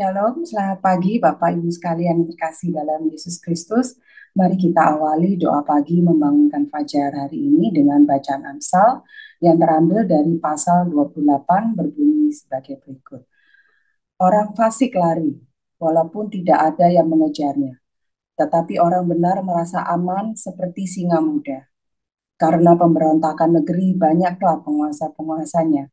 Shalom, selamat pagi Bapak Ibu sekalian yang terkasih dalam Yesus Kristus. Mari kita awali doa pagi membangunkan fajar hari ini dengan bacaan Amsal yang terambil dari pasal 28 berbunyi sebagai berikut. Orang fasik lari, walaupun tidak ada yang mengejarnya. Tetapi orang benar merasa aman seperti singa muda. Karena pemberontakan negeri banyaklah penguasa-penguasanya.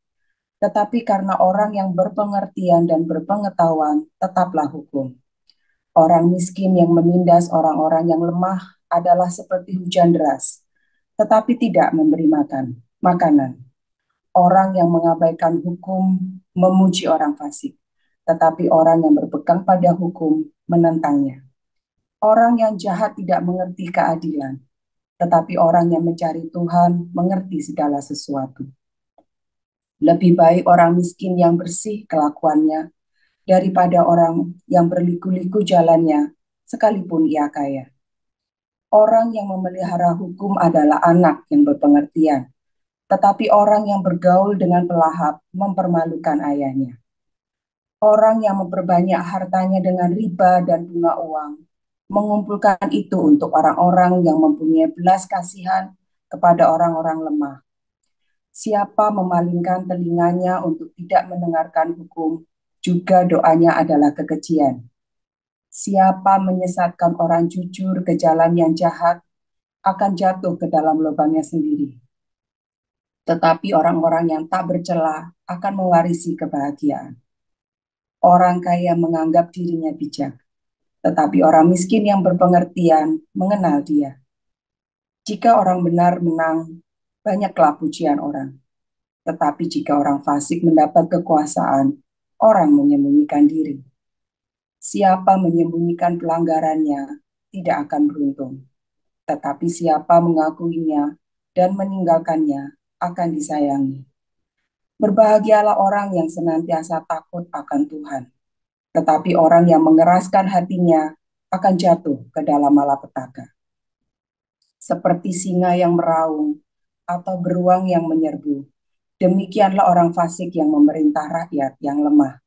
Tetapi karena orang yang berpengertian dan berpengetahuan, tetaplah hukum. Orang miskin yang menindas orang-orang yang lemah adalah seperti hujan deras, tetapi tidak memberi makanan. Orang yang mengabaikan hukum memuji orang fasik, tetapi orang yang berpegang pada hukum menentangnya. Orang yang jahat tidak mengerti keadilan, tetapi orang yang mencari Tuhan mengerti segala sesuatu. Lebih baik orang miskin yang bersih kelakuannya daripada orang yang berliku-liku jalannya, sekalipun ia kaya. Orang yang memelihara hukum adalah anak yang berpengertian, tetapi orang yang bergaul dengan pelahap mempermalukan ayahnya. Orang yang memperbanyak hartanya dengan riba dan bunga uang, mengumpulkan itu untuk orang-orang yang mempunyai belas kasihan kepada orang-orang lemah. Siapa memalingkan telinganya untuk tidak mendengarkan hukum, juga doanya adalah kekejian. Siapa menyesatkan orang jujur ke jalan yang jahat, akan jatuh ke dalam lubangnya sendiri. Tetapi orang-orang yang tak bercela akan mewarisi kebahagiaan. Orang kaya menganggap dirinya bijak, tetapi orang miskin yang berpengertian mengenal dia. Jika orang benar menang, banyaklah pujian orang. Tetapi jika orang fasik mendapat kekuasaan, orang menyembunyikan diri. Siapa menyembunyikan pelanggarannya tidak akan beruntung. Tetapi siapa mengakuinya dan meninggalkannya akan disayangi. Berbahagialah orang yang senantiasa takut akan Tuhan, tetapi orang yang mengeraskan hatinya akan jatuh ke dalam malapetaka. Seperti singa yang meraung atau beruang yang menyerbu, demikianlah orang fasik yang memerintah rakyat yang lemah.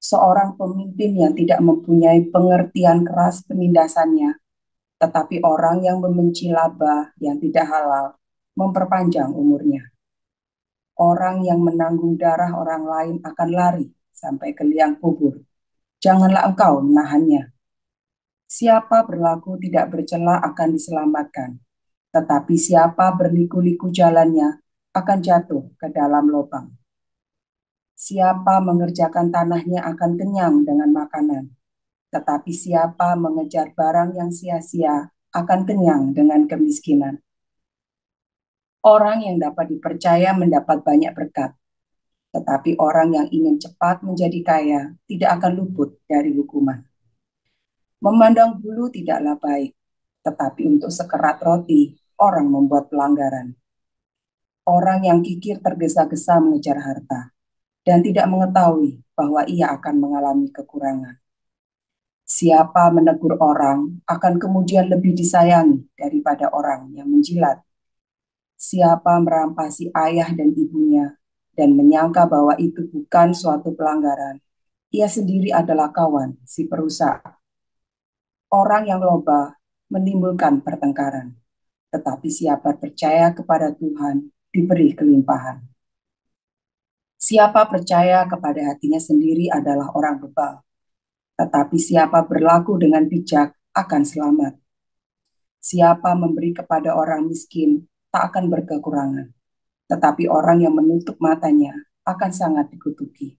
Seorang pemimpin yang tidak mempunyai pengertian keras penindasannya, tetapi orang yang membenci laba yang tidak halal memperpanjang umurnya. Orang yang menanggung darah orang lain akan lari sampai ke liang kubur. Janganlah engkau menahannya. Siapa berlaku tidak bercela akan diselamatkan, tetapi siapa berliku-liku jalannya akan jatuh ke dalam lubang. Siapa mengerjakan tanahnya akan kenyang dengan makanan, tetapi siapa mengejar barang yang sia-sia akan kenyang dengan kemiskinan. Orang yang dapat dipercaya mendapat banyak berkat, tetapi orang yang ingin cepat menjadi kaya tidak akan luput dari hukuman. Memandang bulu tidaklah baik, tetapi untuk sekerat roti orang membuat pelanggaran. Orang yang kikir tergesa-gesa mengejar harta dan tidak mengetahui bahwa ia akan mengalami kekurangan. Siapa menegur orang akan kemudian lebih disayangi daripada orang yang menjilat. Siapa merampasi ayah dan ibunya dan menyangka bahwa itu bukan suatu pelanggaran, ia sendiri adalah kawan si perusak. Orang yang loba menimbulkan pertengkaran, tetapi siapa percaya kepada Tuhan diberi kelimpahan. Siapa percaya kepada hatinya sendiri adalah orang bebal, tetapi siapa berlaku dengan bijak akan selamat. Siapa memberi kepada orang miskin tak akan berkekurangan, tetapi orang yang menutup matanya akan sangat dikutuki.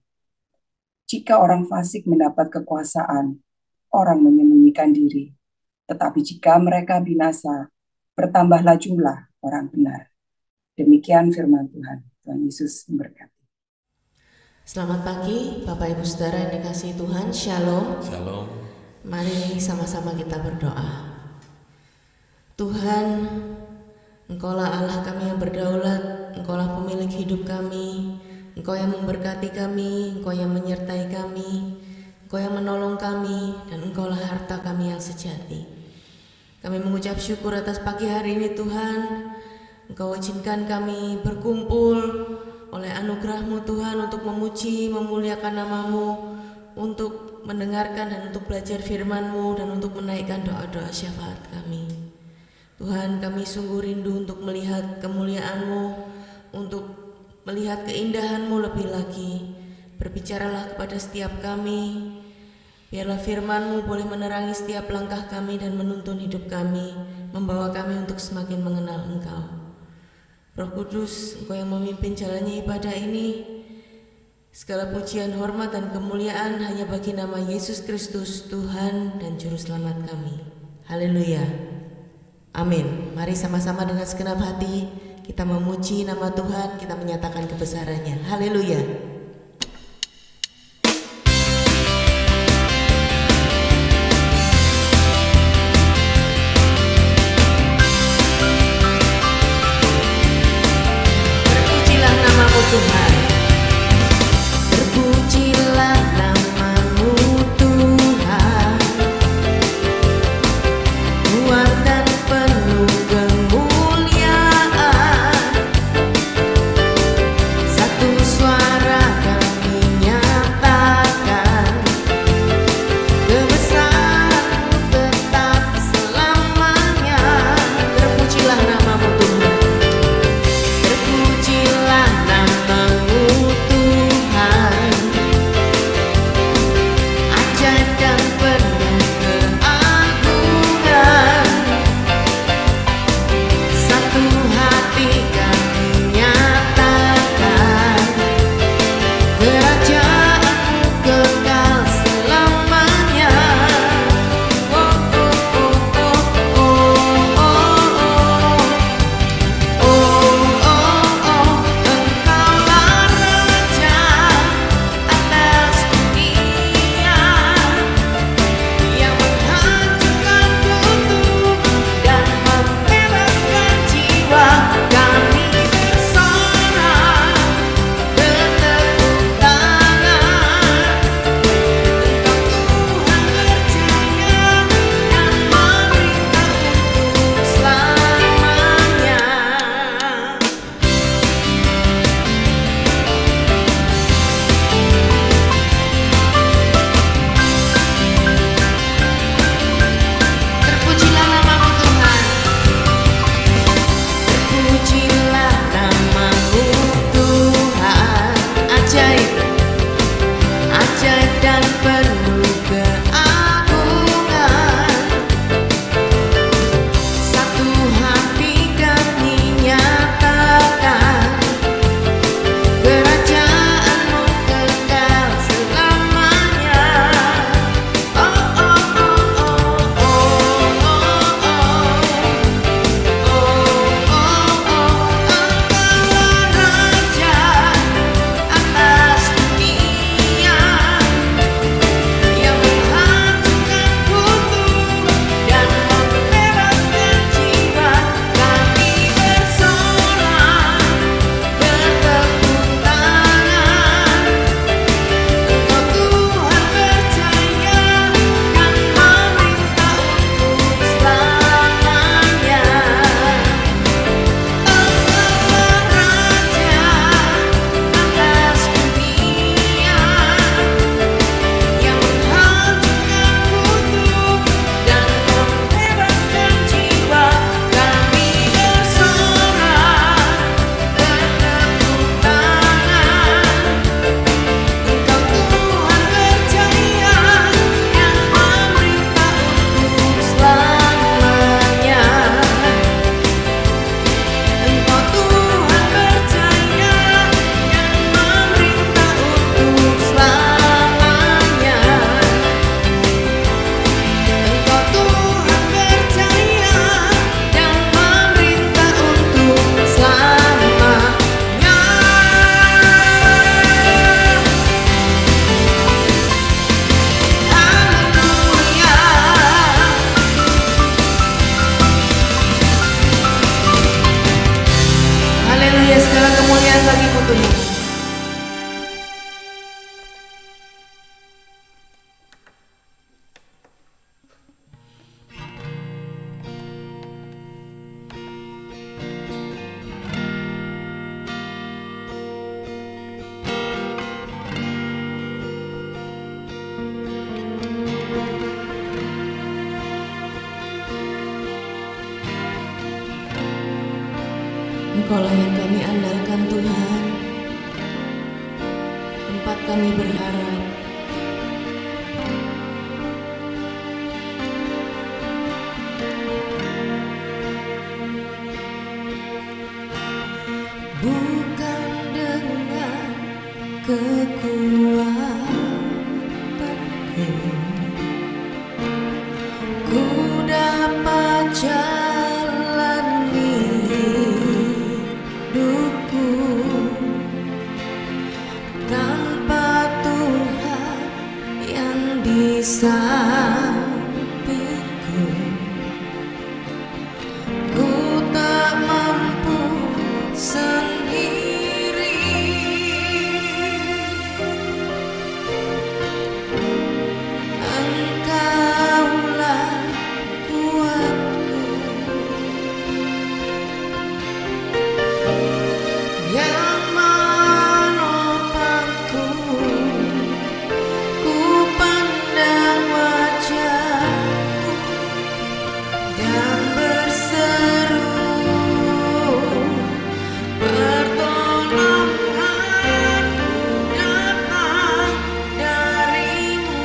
Jika orang fasik mendapat kekuasaan, orang menyembunyikan diri. Tetapi jika mereka binasa, bertambahlah jumlah orang benar. Demikian firman Tuhan. Tuhan Yesus memberkati. Selamat pagi Bapak Ibu Saudara yang dikasihi Tuhan. Shalom. Shalom. Mari sama-sama kita berdoa. Tuhan, Engkaulah Allah kami yang berdaulat, Engkaulah pemilik hidup kami, Engkau yang memberkati kami, Engkau yang menyertai kami, Engkau yang menolong kami, dan Engkaulah harta kami yang sejati. Kami mengucap syukur atas pagi hari ini Tuhan. Engkau izinkan kami berkumpul oleh anugerah-Mu Tuhan untuk memuji, memuliakan nama-Mu, untuk mendengarkan dan untuk belajar firman-Mu dan untuk menaikkan doa-doa syafaat kami. Tuhan, kami sungguh rindu untuk melihat kemuliaan-Mu, untuk melihat keindahan-Mu lebih lagi. Berbicaralah kepada setiap kami, biarlah firman-Mu boleh menerangi setiap langkah kami dan menuntun hidup kami, membawa kami untuk semakin mengenal Engkau. Roh Kudus, Engkau yang memimpin jalannya ibadah ini. Segala pujian, hormat, dan kemuliaan hanya bagi nama Yesus Kristus, Tuhan dan Juru Selamat kami. Haleluya. Amin. Mari sama-sama dengan segenap hati kita memuji nama Tuhan, kita menyatakan kebesarannya. Haleluya. Terpujilah namamu Tuhan. Terpujilah namamu Tuhan, kuat dan penuh kemuliaan. Satu suara Engkaulah yang kami andalkan Tuhan, tempat kami berharap. Bukan dengan kekuatanku ku dapat jalani hidupku, tanpa Tuhan yang di sampingku, ku tak mampu sendiri. Engkaulah kuatku, yang menopangku. Ku pandang wajah-Mu dan berseru, pertolonganku datang dari-Mu.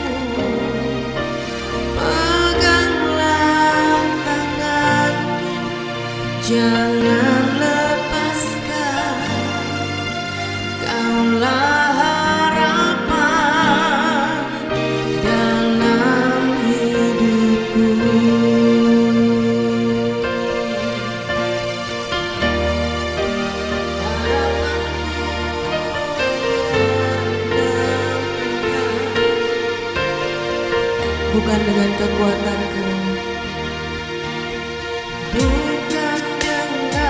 Peganglah tanganku, jangan lepaskan. Kaulah harapan dalam hidupku. Bukan dengan kekuatanku, bukan dengan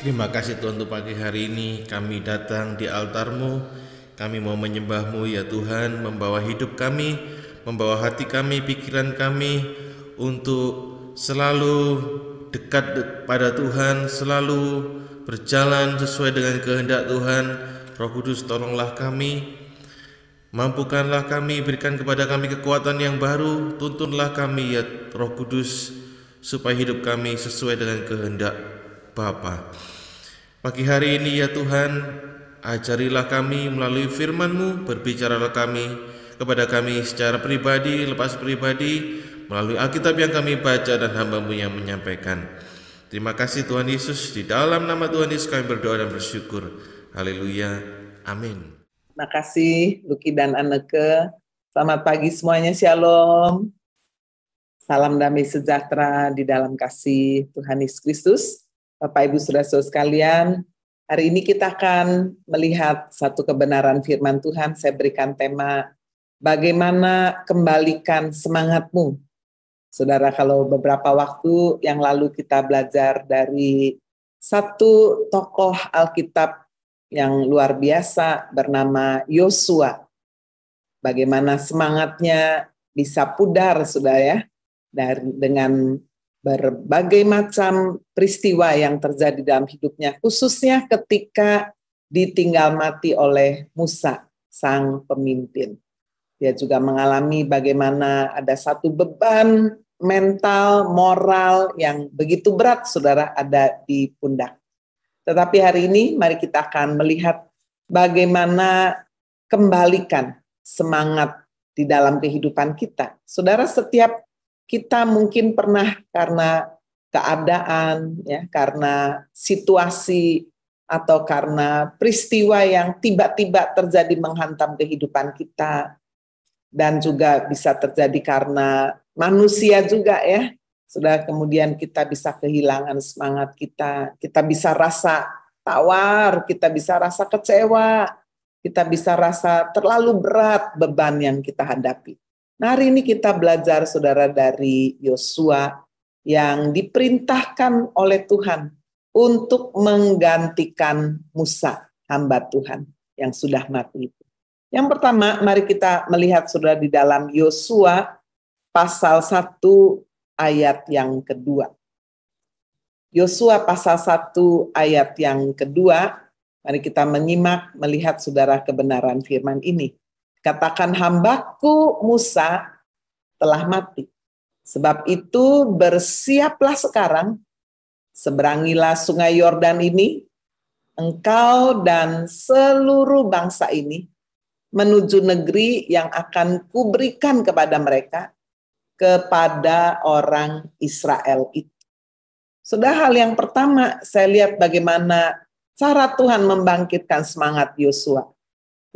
Terima kasih Tuhan untuk pagi hari ini kami datang di altar-Mu. Kami mau menyembah-Mu ya Tuhan, membawa hidup kami, membawa hati kami, pikiran kami untuk selalu dekat pada Tuhan, selalu berjalan sesuai dengan kehendak Tuhan. Roh Kudus tolonglah kami, mampukanlah kami, berikan kepada kami kekuatan yang baru, tuntunlah kami ya Roh Kudus, supaya hidup kami sesuai dengan kehendak Bapa. Pagi hari ini ya Tuhan, ajarilah kami melalui firman-Mu, berbicaralah kepada kami secara pribadi, lepas pribadi, melalui Alkitab yang kami baca dan hamba-Mu yang menyampaikan. Terima kasih Tuhan Yesus, di dalam nama Tuhan Yesus kami berdoa dan bersyukur. Haleluya, amin. Terima kasih Luki dan Anneke. Selamat pagi semuanya, shalom. Salam damai sejahtera di dalam kasih Tuhan Yesus Kristus. Bapak Ibu Saudara-saudara sekalian, hari ini kita akan melihat satu kebenaran firman Tuhan. Saya berikan tema, bagaimana kembalikan semangatmu. Saudara, kalau beberapa waktu yang lalu kita belajar dari satu tokoh Alkitab yang luar biasa bernama Yosua. Bagaimana semangatnya bisa pudar, saudara ya, dengan berbagai macam peristiwa yang terjadi dalam hidupnya, khususnya ketika ditinggal mati oleh Musa, sang pemimpin. Dia juga mengalami bagaimana ada satu beban mental, moral yang begitu berat, saudara, ada di pundak. Tetapi hari ini mari kita akan melihat bagaimana kembalikan semangat di dalam kehidupan kita. Saudara, setiap kita mungkin pernah karena keadaan, ya, karena situasi, atau karena peristiwa yang tiba-tiba terjadi menghantam kehidupan kita, dan juga bisa terjadi karena manusia juga ya. Sudah kemudian kita bisa kehilangan semangat kita bisa rasa tawar, kita bisa rasa kecewa, kita bisa rasa terlalu berat beban yang kita hadapi. Nah, hari ini kita belajar, saudara, dari Yosua yang diperintahkan oleh Tuhan untuk menggantikan Musa, hamba Tuhan yang sudah mati itu. Yang pertama, mari kita melihat, saudara, di dalam Yosua pasal 1 ayat yang kedua. Yosua pasal 1 ayat yang kedua, mari kita menyimak, melihat, saudara, kebenaran firman ini. Katakan, hambaku Musa telah mati. Sebab itu bersiaplah sekarang, seberangilah sungai Yordan ini, engkau dan seluruh bangsa ini, menuju negeri yang akan kuberikan kepada mereka, kepada orang Israel itu. Sudah hal yang pertama, saya lihat bagaimana cara Tuhan membangkitkan semangat Yosua.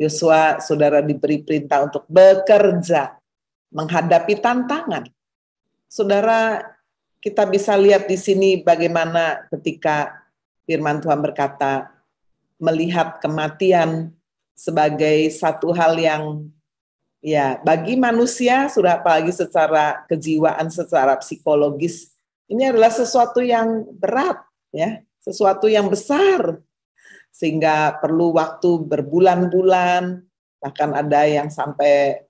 Yosua, saudara, diberi perintah untuk bekerja, menghadapi tantangan. Saudara, kita bisa lihat di sini bagaimana ketika firman Tuhan berkata, melihat kematian sebagai satu hal yang ya bagi manusia, sudah apalagi secara kejiwaan, secara psikologis, ini adalah sesuatu yang berat, ya, sesuatu yang besar, sehingga perlu waktu berbulan-bulan, bahkan ada yang sampai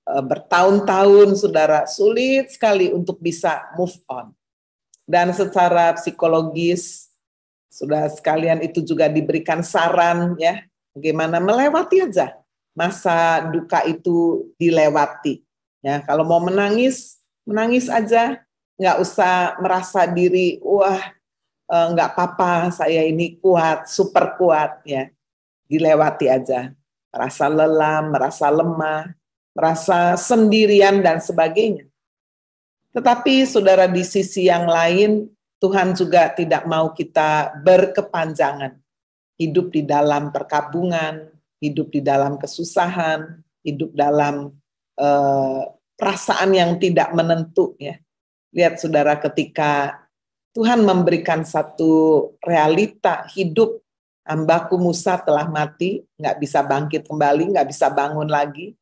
bertahun-tahun, saudara, sulit sekali untuk bisa move on. Dan secara psikologis, sudah sekalian itu juga diberikan saran, ya, bagaimana melewati aja masa duka itu dilewati. Ya, kalau mau menangis, menangis aja, nggak usah merasa diri, wah, nggak apa-apa, saya ini kuat, super kuat, ya, dilewati aja. Merasa lelah, merasa lemah, merasa sendirian dan sebagainya. Tetapi saudara, di sisi yang lain, Tuhan juga tidak mau kita berkepanjangan, hidup di dalam perkabungan, hidup di dalam kesusahan, hidup dalam perasaan yang tidak menentu. Ya. Lihat saudara, ketika Tuhan memberikan satu realita hidup, hambaku Musa telah mati, nggak bisa bangkit kembali, nggak bisa bangun lagi,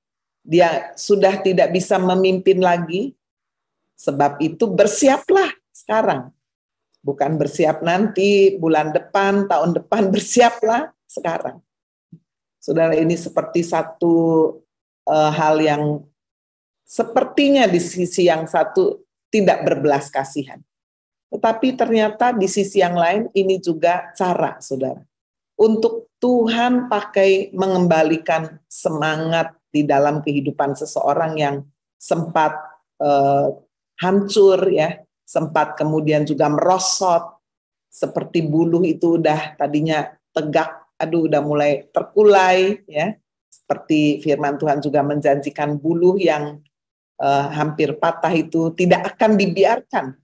dia sudah tidak bisa memimpin lagi. Sebab itu bersiaplah sekarang. Bukan bersiap nanti, bulan depan, tahun depan, bersiaplah sekarang. Saudara, ini seperti satu hal yang sepertinya di sisi yang satu tidak berbelas kasihan. Tetapi ternyata di sisi yang lain ini juga cara, saudara, untuk Tuhan pakai mengembalikan semangat di dalam kehidupan seseorang yang sempat hancur, ya, sempat kemudian juga merosot, seperti buluh itu udah tadinya tegak, aduh udah mulai terkulai, ya. Seperti firman Tuhan juga menjanjikan buluh yang hampir patah itu tidak akan dibiarkan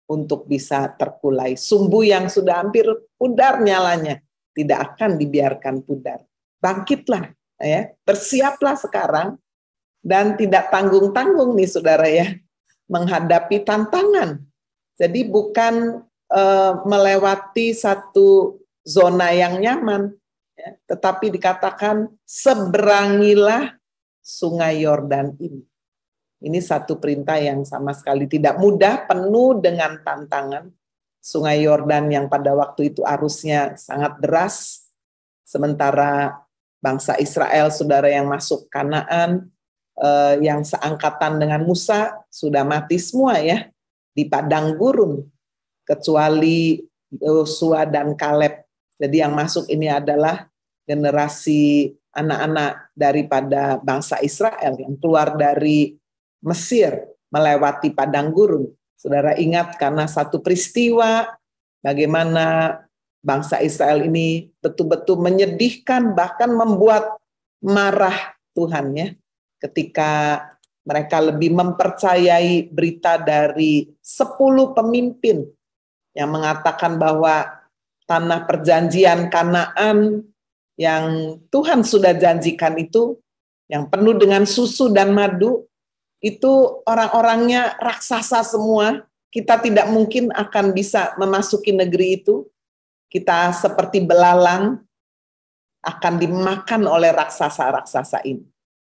untuk bisa terkulai. Sumbu yang sudah hampir pudar nyalanya tidak akan dibiarkan pudar. Bangkitlah, ya, bersiaplah sekarang dan tidak tanggung-tanggung nih saudara, ya, menghadapi tantangan. Jadi bukan melewati satu zona yang nyaman, ya, tetapi dikatakan seberangilah sungai Yordan ini. Ini satu perintah yang sama sekali tidak mudah, penuh dengan tantangan. Sungai Yordan yang pada waktu itu arusnya sangat deras, sementara bangsa Israel, saudara, yang masuk Kanaan, yang seangkatan dengan Musa sudah mati semua, ya, di padang gurun, kecuali Yosua dan Kaleb. Jadi yang masuk ini adalah generasi anak-anak daripada bangsa Israel yang keluar dari Mesir melewati padang gurun. Saudara ingat karena satu peristiwa bagaimana bangsa Israel ini betul-betul menyedihkan, bahkan membuat marah Tuhan, ya, ketika mereka lebih mempercayai berita dari 10 pemimpin yang mengatakan bahwa tanah perjanjian Kanaan yang Tuhan sudah janjikan itu, yang penuh dengan susu dan madu, itu orang-orangnya raksasa semua. Kita tidak mungkin akan bisa memasuki negeri itu. Kita seperti belalang akan dimakan oleh raksasa-raksasa ini.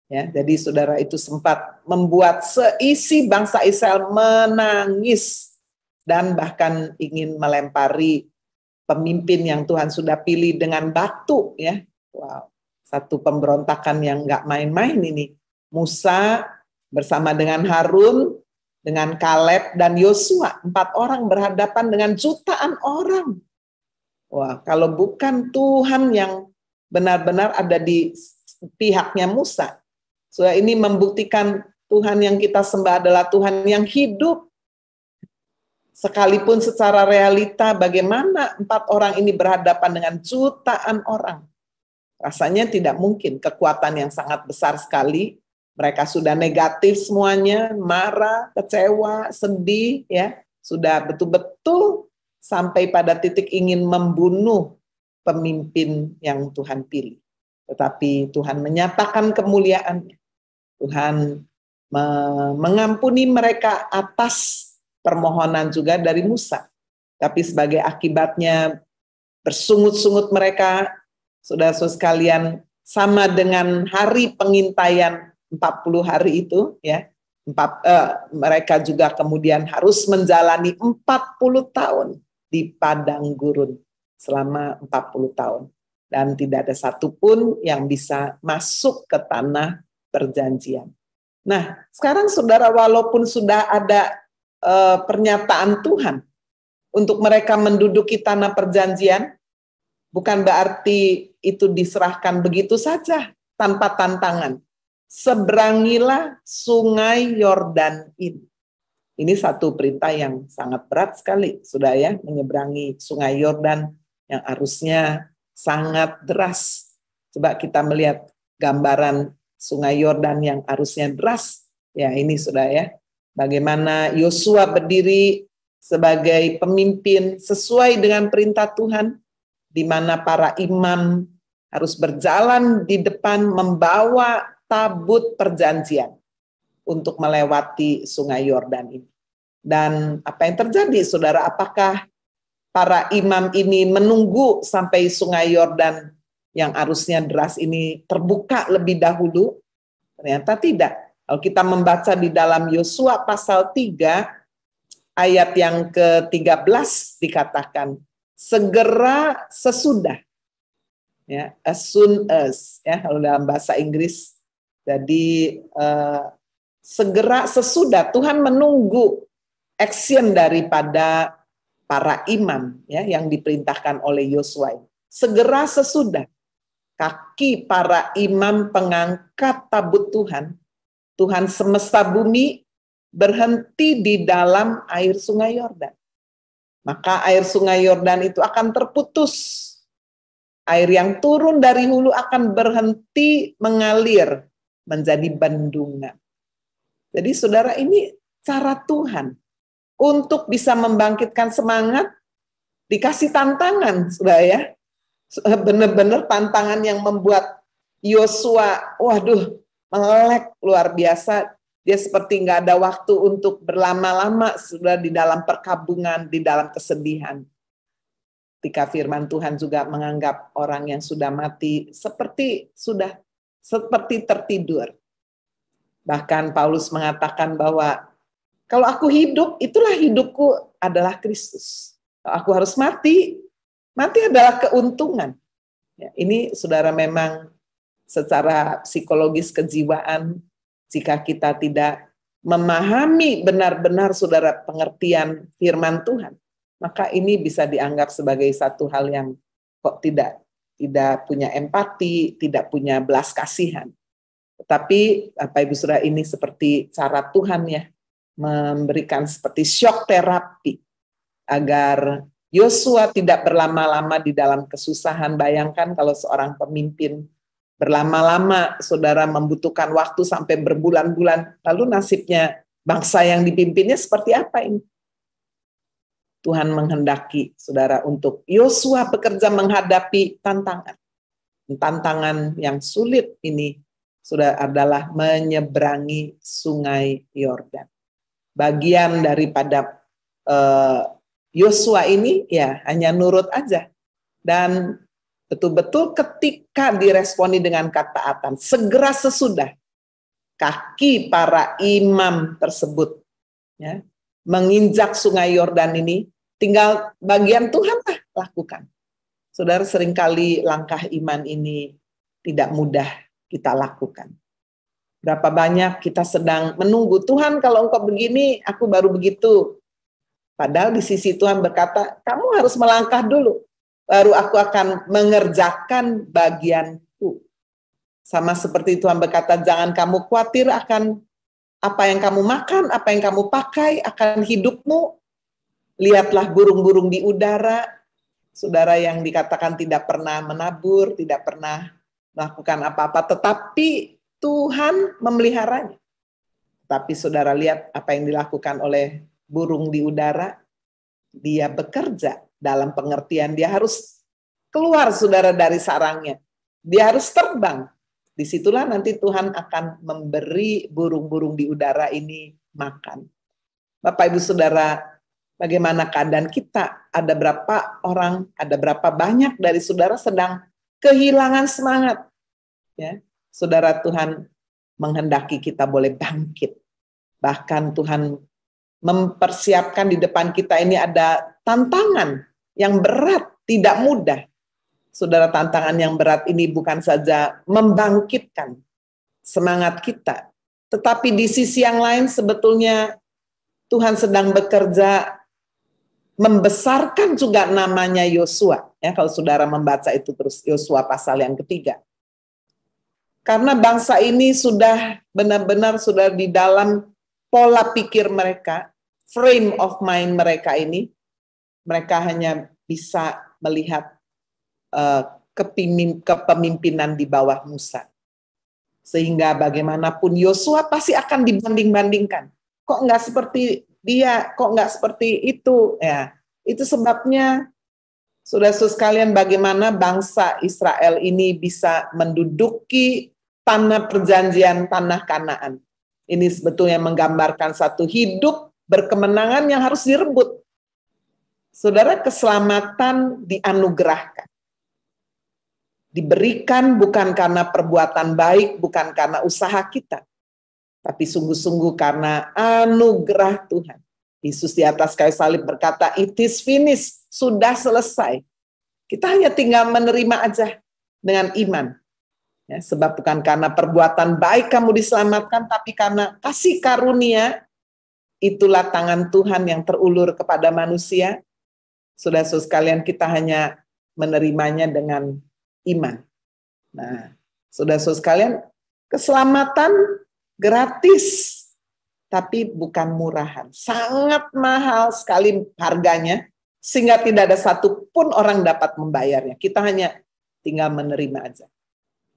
Ya, jadi saudara, itu sempat membuat seisi bangsa Israel menangis dan bahkan ingin melempari pemimpin yang Tuhan sudah pilih dengan batu, ya. Wow, satu pemberontakan yang nggak main-main ini. Musa bersama dengan Harun, dengan Kaleb dan Yosua, 4 orang berhadapan dengan jutaan orang. Wah, kalau bukan Tuhan yang benar-benar ada di pihaknya Musa. So, ini membuktikan Tuhan yang kita sembah adalah Tuhan yang hidup. Sekalipun secara realita bagaimana 4 orang ini berhadapan dengan jutaan orang. Rasanya tidak mungkin, kekuatan yang sangat besar sekali. Mereka sudah negatif semuanya, marah, kecewa, sedih, ya. Sudah betul-betul sampai pada titik ingin membunuh pemimpin yang Tuhan pilih. Tetapi Tuhan menyatakan kemuliaan-Nya. Tuhan mengampuni mereka atas permohonan juga dari Musa. Tapi sebagai akibatnya bersungut-sungut mereka, saudara-saudara sekalian, sama dengan hari pengintaian 40 hari itu, ya. Mereka juga kemudian harus menjalani 40 tahun di padang gurun selama 40 tahun. Dan tidak ada satupun yang bisa masuk ke tanah perjanjian. Nah, sekarang saudara, walaupun sudah ada pernyataan Tuhan untuk mereka menduduki tanah perjanjian, bukan berarti itu diserahkan begitu saja tanpa tantangan. Seberangilah sungai Yordan ini. Ini satu perintah yang sangat berat sekali, sudah ya, menyeberangi sungai Yordan yang arusnya sangat deras. Coba kita melihat gambaran sungai Yordan yang arusnya deras. Ya, ini sudah ya, bagaimana Yosua berdiri sebagai pemimpin sesuai dengan perintah Tuhan, di mana para imam harus berjalan di depan membawa tabut perjanjian untuk melewati sungai Yordan ini. Dan apa yang terjadi, saudara? Apakah para imam ini menunggu sampai sungai Yordan yang arusnya deras ini terbuka lebih dahulu? Ternyata tidak. Kalau kita membaca di dalam Yosua pasal 3, ayat yang ke-13 dikatakan, segera sesudah. Ya, as soon as, ya, kalau dalam bahasa Inggris. Jadi segera sesudah, Tuhan menunggu action daripada para imam, ya, yang diperintahkan oleh Yosua. Segera sesudah kaki para imam pengangkat tabut Tuhan, Tuhan semesta bumi, berhenti di dalam air sungai Yordan. Maka air sungai Yordan itu akan terputus. Air yang turun dari hulu akan berhenti mengalir menjadi bendungan. Jadi saudara, ini cara Tuhan untuk bisa membangkitkan semangat, dikasih tantangan, sudah ya. Benar-benar tantangan yang membuat Yosua, waduh, melek luar biasa. Dia seperti nggak ada waktu untuk berlama-lama sudah di dalam perkabungan, di dalam kesedihan. Ketika firman Tuhan juga menganggap orang yang sudah mati seperti tertidur. Bahkan Paulus mengatakan bahwa kalau aku hidup, itulah hidupku adalah Kristus. Kalau aku harus mati, mati adalah keuntungan. Ya, ini saudara, memang secara psikologis kejiwaan, jika kita tidak memahami benar-benar saudara pengertian firman Tuhan, maka ini bisa dianggap sebagai satu hal yang kok tidak punya empati, tidak punya belas kasihan. Tetapi Bapak Ibu Saudara, ini seperti cara Tuhan ya, memberikan seperti shock terapi agar Yosua tidak berlama-lama di dalam kesusahan. Bayangkan kalau seorang pemimpin berlama-lama, saudara, membutuhkan waktu sampai berbulan-bulan, lalu nasibnya bangsa yang dipimpinnya seperti apa ini? Tuhan menghendaki saudara untuk Yosua bekerja menghadapi tantangan yang sulit ini, sudah adalah menyeberangi sungai Yordan. Bagian daripada Yosua ini ya hanya nurut aja, dan betul-betul ketika diresponi dengan ketaatan, segera sesudah kaki para imam tersebut ya menginjak sungai Yordan ini, tinggal bagian Tuhan lakukan. Saudara, seringkali langkah iman ini tidak mudah kita lakukan. Berapa banyak kita sedang menunggu, Tuhan kalau Engkau begini, aku baru begitu. Padahal di sisi Tuhan berkata, kamu harus melangkah dulu, baru aku akan mengerjakan bagianku. Sama seperti Tuhan berkata, jangan kamu khawatir akan apa yang kamu makan, apa yang kamu pakai, akan hidupmu. Lihatlah burung-burung di udara, saudara, yang dikatakan tidak pernah menabur, tidak pernah melakukan apa-apa, tetapi Tuhan memeliharanya. Tapi saudara, lihat apa yang dilakukan oleh burung di udara. Dia bekerja dalam pengertian, dia harus keluar saudara dari sarangnya. Dia harus terbang. Disitulah nanti Tuhan akan memberi burung-burung di udara ini makan. Bapak Ibu Saudara, bagaimana keadaan kita. Ada berapa orang, ada berapa banyak dari saudara sedang kehilangan semangat. Ya, saudara, Tuhan menghendaki kita boleh bangkit. Bahkan Tuhan mempersiapkan di depan kita ini ada tantangan yang berat, tidak mudah. Saudara, tantangan yang berat ini bukan saja membangkitkan semangat kita, tetapi di sisi yang lain sebetulnya Tuhan sedang bekerja membesarkan juga namanya Yosua. Ya, kalau saudara membaca itu terus, Yosua pasal yang ketiga. Karena bangsa ini sudah benar-benar sudah di dalam pola pikir mereka, frame of mind mereka ini, mereka hanya bisa melihat kepemimpinan di bawah Musa. Sehingga bagaimanapun Yosua pasti akan dibanding-bandingkan. Kok nggak seperti dia, kok nggak seperti itu? Ya, itu sebabnya, saudara-saudara sekalian, bagaimana bangsa Israel ini bisa menduduki tanah perjanjian, tanah Kanaan. Ini sebetulnya menggambarkan satu hidup berkemenangan yang harus direbut. Saudara, keselamatan dianugerahkan. Diberikan bukan karena perbuatan baik, bukan karena usaha kita, tapi sungguh-sungguh karena anugerah Tuhan. Yesus di atas kayu salib berkata, "It is finished," sudah selesai. Kita hanya tinggal menerima aja dengan iman. Ya, sebab bukan karena perbuatan baik kamu diselamatkan, tapi karena kasih karunia, itulah tangan Tuhan yang terulur kepada manusia. Saudara-saudara sekalian, kita hanya menerimanya dengan iman. Nah, saudara-saudara sekalian, keselamatan gratis, tapi bukan murahan. Sangat mahal sekali harganya, sehingga tidak ada satupun orang dapat membayarnya. Kita hanya tinggal menerima aja.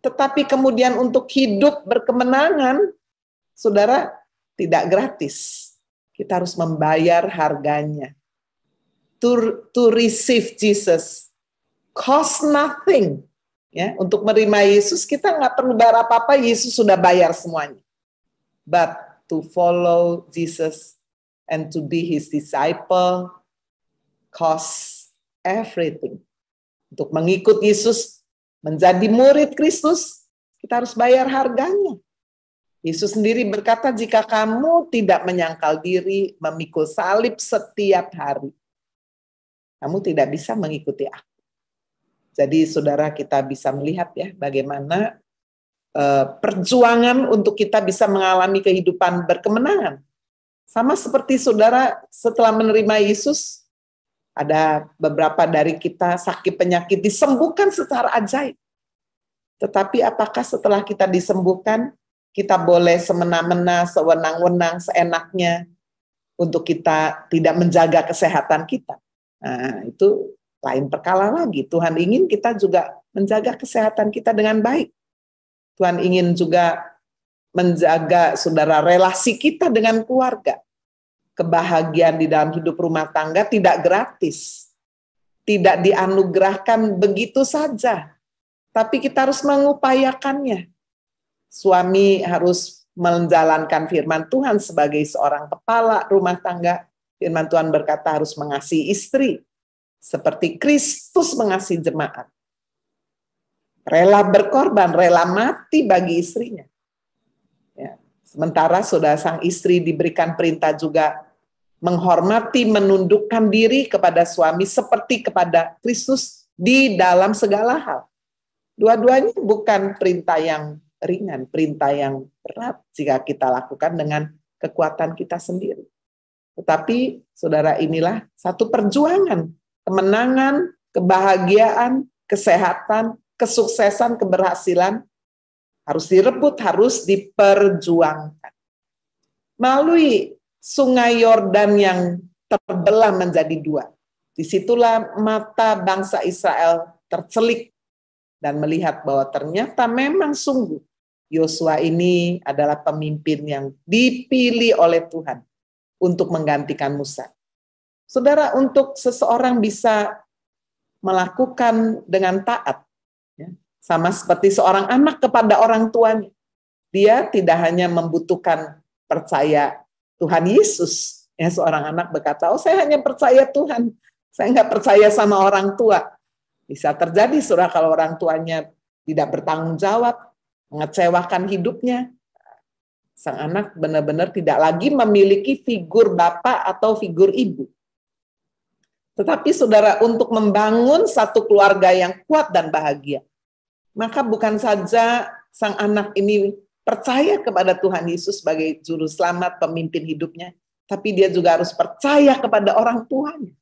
Tetapi kemudian untuk hidup berkemenangan, saudara, tidak gratis. Kita harus membayar harganya. To receive Jesus cost nothing. Ya, untuk menerima Yesus kita nggak perlu bayar apa-apa, Yesus sudah bayar semuanya. But to follow Jesus and to be His disciple costs everything. Untuk mengikut Yesus, menjadi murid Kristus, kita harus bayar harganya. Yesus sendiri berkata, jika kamu tidak menyangkal diri, memikul salib setiap hari, kamu tidak bisa mengikuti aku. Jadi saudara, kita bisa melihat ya bagaimana perjuangan untuk kita bisa mengalami kehidupan berkemenangan. Sama seperti saudara setelah menerima Yesus, ada beberapa dari kita sakit penyakit disembuhkan secara ajaib. Tetapi apakah setelah kita disembuhkan, kita boleh semena-mena, sewenang-wenang, seenaknya untuk kita tidak menjaga kesehatan kita? Nah, itu lain perkara lagi. Tuhan ingin kita juga menjaga kesehatan kita dengan baik. Tuhan ingin juga menjaga saudara relasi kita dengan keluarga. Kebahagiaan di dalam hidup rumah tangga tidak gratis. Tidak dianugerahkan begitu saja. Tapi kita harus mengupayakannya. Suami harus menjalankan firman Tuhan sebagai seorang kepala rumah tangga. Firman Tuhan berkata harus mengasihi istri seperti Kristus mengasihi jemaat. Rela berkorban, rela mati bagi istrinya. Ya. Sementara saudara sang istri diberikan perintah juga menghormati, menundukkan diri kepada suami seperti kepada Kristus di dalam segala hal. Dua-duanya bukan perintah yang ringan, perintah yang berat jika kita lakukan dengan kekuatan kita sendiri. Tetapi saudara, inilah satu perjuangan, kemenangan, kebahagiaan, kesehatan, kesuksesan, keberhasilan harus direbut, harus diperjuangkan. Melalui sungai Yordan yang terbelah menjadi dua. Disitulah mata bangsa Israel tercelik dan melihat bahwa ternyata memang sungguh Yosua ini adalah pemimpin yang dipilih oleh Tuhan untuk menggantikan Musa. Saudara, untuk seseorang bisa melakukan dengan taat, ya, sama seperti seorang anak kepada orang tuanya, dia tidak hanya membutuhkan percaya Tuhan Yesus, Ya, seorang anak berkata, oh saya hanya percaya Tuhan, saya nggak percaya sama orang tua. Bisa terjadi, saudara, kalau orang tuanya tidak bertanggung jawab, mengecewakan hidupnya. Sang anak benar-benar tidak lagi memiliki figur bapak atau figur ibu. Tetapi saudara, untuk membangun satu keluarga yang kuat dan bahagia, maka bukan saja sang anak ini percaya kepada Tuhan Yesus sebagai juru selamat, pemimpin hidupnya, tapi dia juga harus percaya kepada orang tuanya.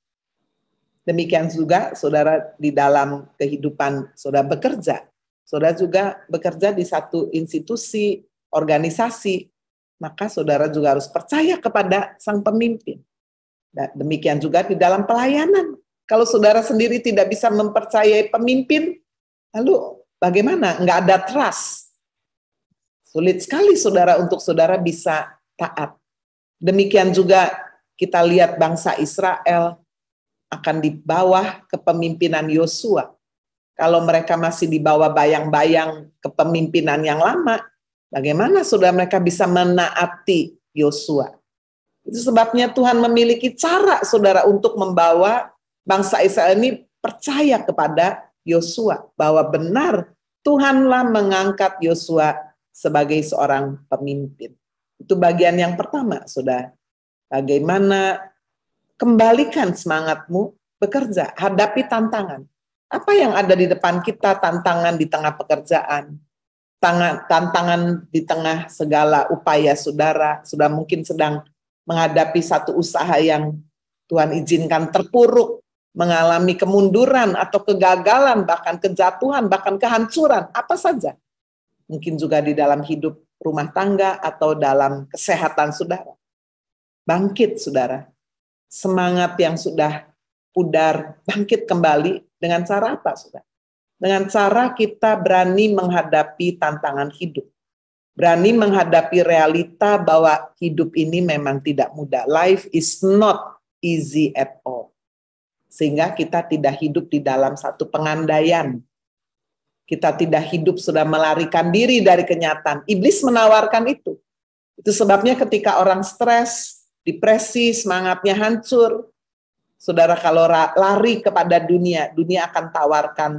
Demikian juga saudara di dalam kehidupan saudara bekerja. Saudara juga bekerja di satu institusi, organisasi, maka saudara juga harus percaya kepada sang pemimpin. Dan demikian juga di dalam pelayanan. Kalau saudara sendiri tidak bisa mempercayai pemimpin, lalu bagaimana? Enggak ada trust. Sulit sekali saudara untuk saudara bisa taat. Demikian juga kita lihat bangsa Israel akan di bawah kepemimpinan Yosua. Kalau mereka masih di bawah bayang-bayang kepemimpinan yang lama, bagaimana saudara mereka bisa menaati Yosua? Itu sebabnya Tuhan memiliki cara saudara untuk membawa bangsa Israel ini percaya kepada Yosua, bahwa benar Tuhanlah mengangkat Yosua sebagai seorang pemimpin. Itu bagian yang pertama, saudara. Bagaimana kembalikan semangatmu bekerja, hadapi tantangan. Apa yang ada di depan kita, tantangan di tengah pekerjaan, tantangan di tengah segala upaya saudara mungkin sedang menghadapi satu usaha yang Tuhan izinkan terpuruk, mengalami kemunduran atau kegagalan, bahkan kejatuhan, bahkan kehancuran, apa saja. Mungkin juga di dalam hidup rumah tangga atau dalam kesehatan saudara. Bangkit saudara. Semangat yang sudah pudar, bangkit kembali dengan cara apa saudara? Dengan cara kita berani menghadapi tantangan hidup. Berani menghadapi realita bahwa hidup ini memang tidak mudah. Life is not easy at all. Sehingga kita tidak hidup di dalam satu pengandaian. Kita tidak hidup sudah melarikan diri dari kenyataan. Iblis menawarkan itu. Itu sebabnya ketika orang stres, depresi, semangatnya hancur, saudara kalau lari kepada dunia, dunia akan tawarkan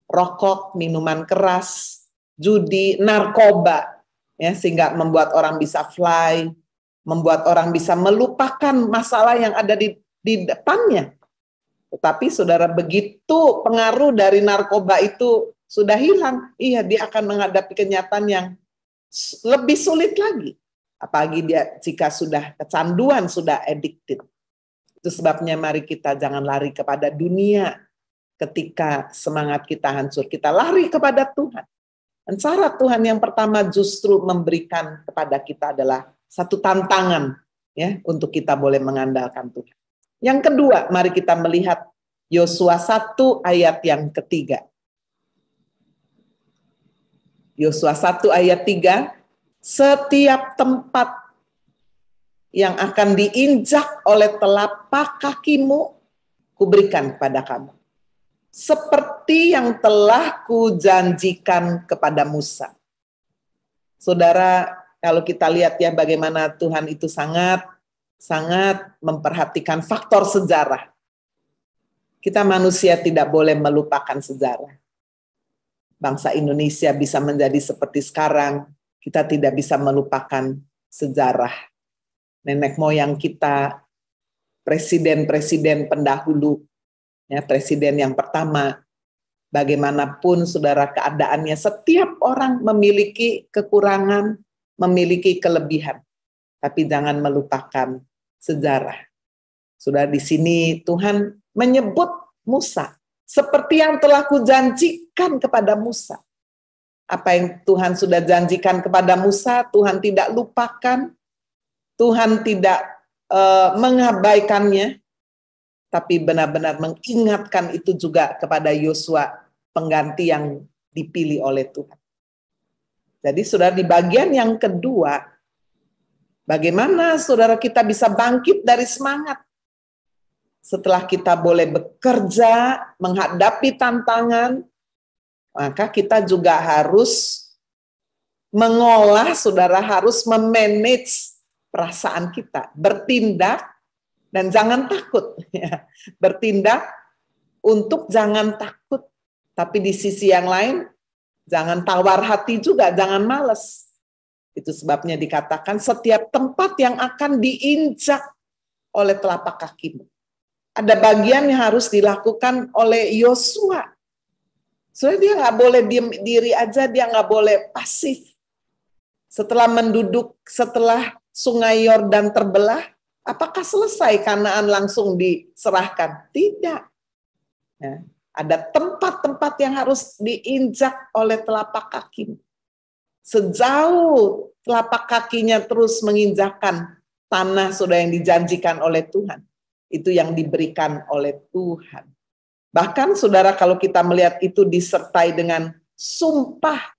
rokok, minuman keras, judi, narkoba, ya, sehingga membuat orang bisa fly, membuat orang bisa melupakan masalah yang ada di depannya. Tetapi saudara, begitu pengaruh dari narkoba itu sudah hilang, iya dia akan menghadapi kenyataan yang lebih sulit lagi. Apalagi dia jika sudah kecanduan, sudah addicted. Itu sebabnya mari kita jangan lari kepada dunia ketika semangat kita hancur. Kita lari kepada Tuhan. Dan cara Tuhan yang pertama justru memberikan kepada kita adalah satu tantangan, ya, untuk kita boleh mengandalkan Tuhan. Yang kedua, mari kita melihat Yosua 1 ayat yang ketiga. Yosua 1 ayat 3, setiap tempat yang akan diinjak oleh telapak kakimu, kuberikan kepada kamu. Seperti yang telah kujanjikan kepada Musa. Saudara, kalau kita lihat ya bagaimana Tuhan itu sangat memperhatikan faktor sejarah. Kita manusia tidak boleh melupakan sejarah. Bangsa Indonesia bisa menjadi seperti sekarang, kita tidak bisa melupakan sejarah. Nenek moyang kita, presiden-presiden pendahulu, ya, presiden yang pertama, bagaimanapun saudara keadaannya, setiap orang memiliki kekurangan, memiliki kelebihan. Tapi jangan melupakan sejarah. Sudah di sini Tuhan menyebut Musa, seperti yang telah kujanjikan kepada Musa. Apa yang Tuhan sudah janjikan kepada Musa, Tuhan tidak lupakan, Tuhan tidak mengabaikannya, tapi benar-benar mengingatkan itu juga kepada Yosua, pengganti yang dipilih oleh Tuhan. Jadi saudara, di bagian yang kedua, bagaimana saudara kita bisa bangkit dari semangat? Setelah kita boleh bekerja, menghadapi tantangan, maka kita juga harus mengolah, saudara, harus memanage perasaan kita, bertindak Dan jangan takut, ya. Bertindak untuk jangan takut. Tapi di sisi yang lain, jangan tawar hati juga, jangan malas. Itu sebabnya dikatakan setiap tempat yang akan diinjak oleh telapak kakimu. Ada bagian yang harus dilakukan oleh Yosua. Soalnya dia nggak boleh diam diri aja, dia nggak boleh pasif. Setelah Sungai Yordan terbelah, apakah selesai Kanaan langsung diserahkan? Tidak. Ya, ada tempat-tempat yang harus diinjak oleh telapak kaki. Sejauh telapak kakinya terus menginjakkan tanah sudah yang dijanjikan oleh Tuhan. Itu yang diberikan oleh Tuhan. Bahkan saudara, kalau kita melihat itu disertai dengan sumpah.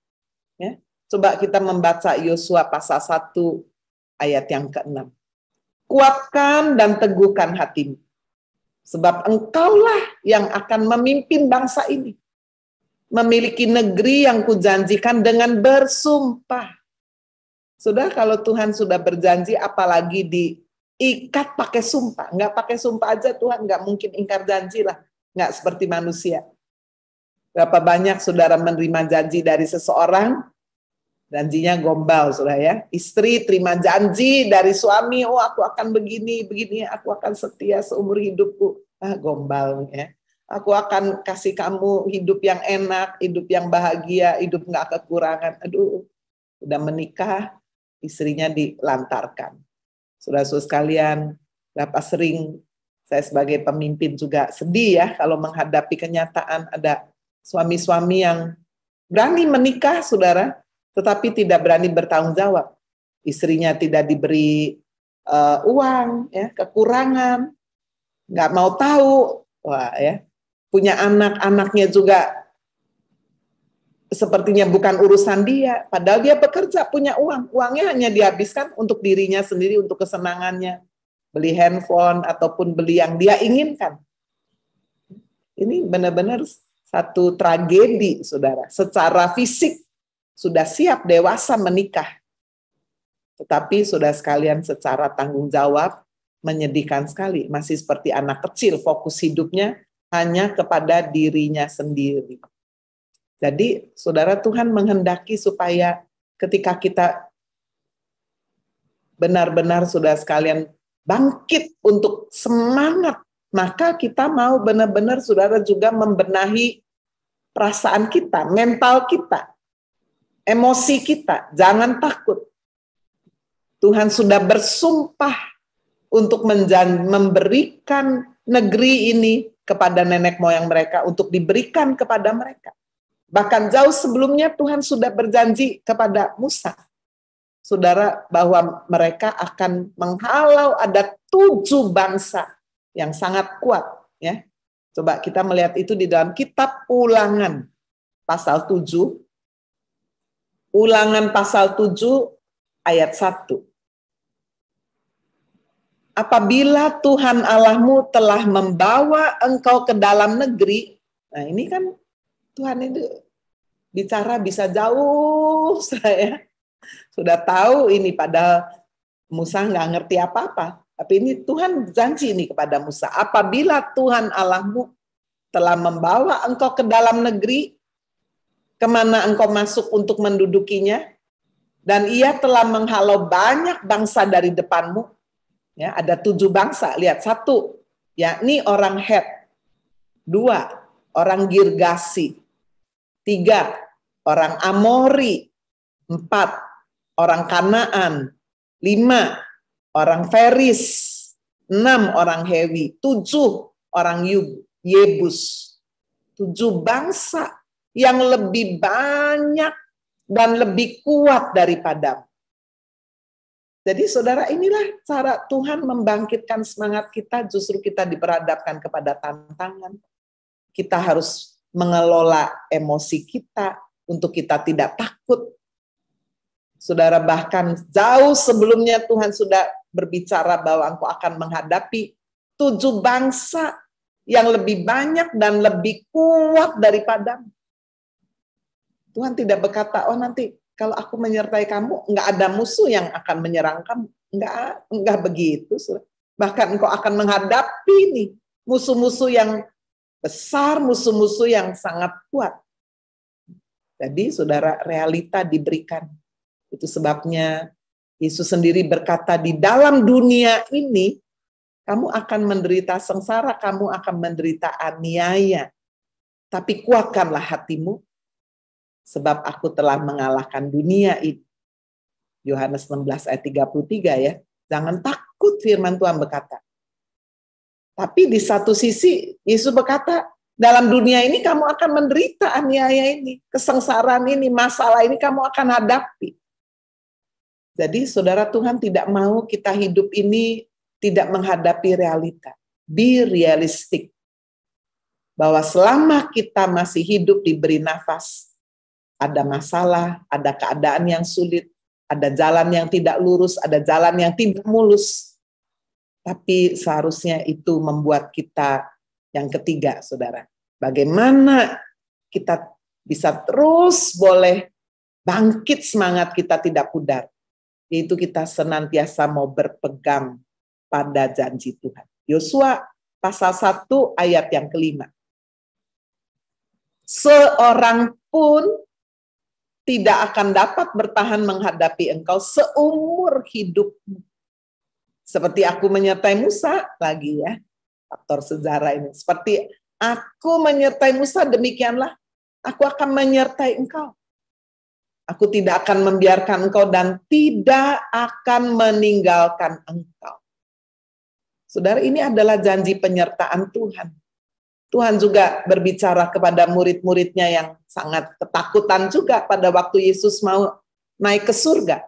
Ya, coba kita membaca Yosua pasal 1 ayat yang ke-6. Kuatkan dan teguhkan hatimu, sebab engkaulah yang akan memimpin bangsa ini, memiliki negeri yang kujanjikan dengan bersumpah. Sudah, kalau Tuhan sudah berjanji, apalagi diikat pakai sumpah. Nggak pakai sumpah aja Tuhan nggak mungkin ingkar janji lah. Nggak seperti manusia. Berapa banyak saudara menerima janji dari seseorang, janjinya gombal, saudara ya. Istri terima janji dari suami, oh aku akan begini, aku akan setia seumur hidupku. Gombal ya. Aku akan kasih kamu hidup yang enak, hidup yang bahagia, hidup nggak kekurangan. Aduh, udah menikah, istrinya dilantarkan. Saudara-saudara sekalian, berapa sering saya sebagai pemimpin juga sedih ya kalau menghadapi kenyataan ada suami-suami yang berani menikah, saudara, tetapi tidak berani bertanggung jawab. Istrinya tidak diberi uang, ya, kekurangan, nggak mau tahu, wah ya, punya anak-anaknya juga sepertinya bukan urusan dia, padahal dia bekerja, punya uang, uangnya hanya dihabiskan untuk dirinya sendiri, untuk kesenangannya, beli handphone ataupun beli yang dia inginkan. Ini benar-benar satu tragedi, saudara. Secara fisik sudah siap dewasa menikah, tetapi saudara sekalian secara tanggung jawab menyedihkan sekali, masih seperti anak kecil, fokus hidupnya hanya kepada dirinya sendiri. Jadi saudara, Tuhan menghendaki supaya ketika kita benar-benar saudara sekalian bangkit untuk semangat, maka kita mau benar-benar saudara juga membenahi perasaan kita, mental kita, emosi kita. Jangan takut. Tuhan sudah bersumpah untuk memberikan negeri ini kepada nenek moyang mereka, untuk diberikan kepada mereka. Bahkan jauh sebelumnya Tuhan sudah berjanji kepada Musa, saudara, bahwa mereka akan menghalau ada 7 bangsa yang sangat kuat. Ya, coba kita melihat itu di dalam kitab Ulangan pasal 7. Ulangan pasal 7 ayat 1. Apabila Tuhan Allahmu telah membawa engkau ke dalam negeri, nah ini kan Tuhan itu bicara bisa jauh, saya sudah tahu ini, padahal Musa nggak ngerti apa-apa. Tapi ini Tuhan janji ini kepada Musa, apabila Tuhan Allahmu telah membawa engkau ke dalam negeri, kemana engkau masuk untuk mendudukinya, dan ia telah menghalau banyak bangsa dari depanmu. Ya, ada 7 bangsa, lihat, 1, yakni orang Het, 2, orang Girgasi, 3, orang Amori, 4, orang Kanaan, 5, orang Feris, 6, orang Hewi, 7, orang Yebus. 7 bangsa yang lebih banyak dan lebih kuat daripadamu. Jadi saudara, inilah cara Tuhan membangkitkan semangat kita, justru kita diperhadapkan kepada tantangan. Kita harus mengelola emosi kita untuk kita tidak takut. Saudara, bahkan jauh sebelumnya Tuhan sudah berbicara bahwa engkau akan menghadapi 7 bangsa yang lebih banyak dan lebih kuat daripadamu. Tuhan tidak berkata, oh nanti kalau aku menyertai kamu, enggak ada musuh yang akan menyerang kamu. Enggak begitu. Bahkan engkau akan menghadapi nih musuh-musuh yang besar, musuh-musuh yang sangat kuat. Jadi saudara, realita diberikan. Itu sebabnya Yesus sendiri berkata, di dalam dunia ini kamu akan menderita sengsara, kamu akan menderita aniaya. Tapi kuatkanlah hatimu, sebab aku telah mengalahkan dunia ini. Yohanes 16 ayat 33 ya. Jangan takut, firman Tuhan berkata. Tapi di satu sisi Yesus berkata, dalam dunia ini kamu akan menderita aniaya ini, kesengsaraan ini, masalah ini kamu akan hadapi. Jadi saudara, Tuhan tidak mau kita hidup ini tidak menghadapi realita. Be realistic. Bahwa selama kita masih hidup diberi nafas, ada masalah, ada keadaan yang sulit, ada jalan yang tidak lurus, ada jalan yang tidak mulus. Tapi seharusnya itu membuat kita yang ketiga, saudara. Bagaimana kita bisa terus boleh bangkit semangat kita tidak pudar. Yaitu kita senantiasa mau berpegang pada janji Tuhan. Yosua pasal 1 ayat yang kelima. Seorang pun tidak akan dapat bertahan menghadapi engkau seumur hidupmu. Seperti aku menyertai Musa lagi ya. Faktor sejarah ini. Seperti aku menyertai Musa, demikianlah aku akan menyertai engkau. Aku tidak akan membiarkan engkau dan tidak akan meninggalkan engkau. Saudara, ini adalah janji penyertaan Tuhan. Tuhan juga berbicara kepada murid-muridnya yang sangat ketakutan juga pada waktu Yesus mau naik ke surga.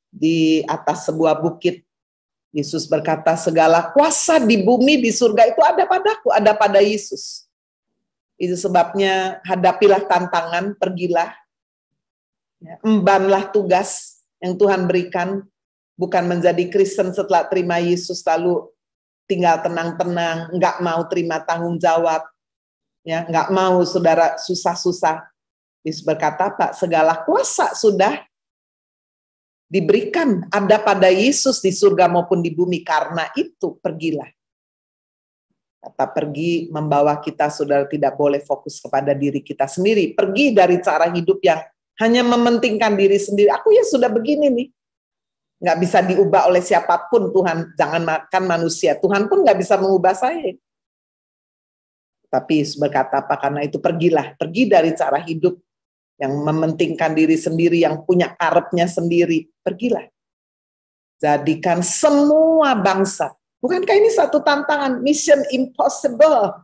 Di atas sebuah bukit, Yesus berkata, segala kuasa di bumi, di surga itu ada padaku, ada pada Yesus. Itu sebabnya hadapilah tantangan, pergilah. Embanlah tugas yang Tuhan berikan, bukan menjadi Kristen setelah terima Yesus lalu tinggal tenang-tenang, nggak mau terima tanggung jawab, ya, nggak mau saudara susah-susah. Yesus berkata, Pak, segala kuasa sudah diberikan, ada pada Yesus di surga maupun di bumi, karena itu pergilah. Kata pergi membawa kita, saudara, tidak boleh fokus kepada diri kita sendiri. Pergi dari cara hidup yang hanya mementingkan diri sendiri. Aku ya sudah begini nih. Nggak bisa diubah oleh siapapun, Tuhan. Jangan makan manusia. Tuhan pun nggak bisa mengubah saya. Tapi Yesus berkata apa? Karena itu pergilah. Pergi dari cara hidup yang mementingkan diri sendiri, yang punya karepnya sendiri. Pergilah. Jadikan semua bangsa. Bukankah ini satu tantangan? Mission impossible.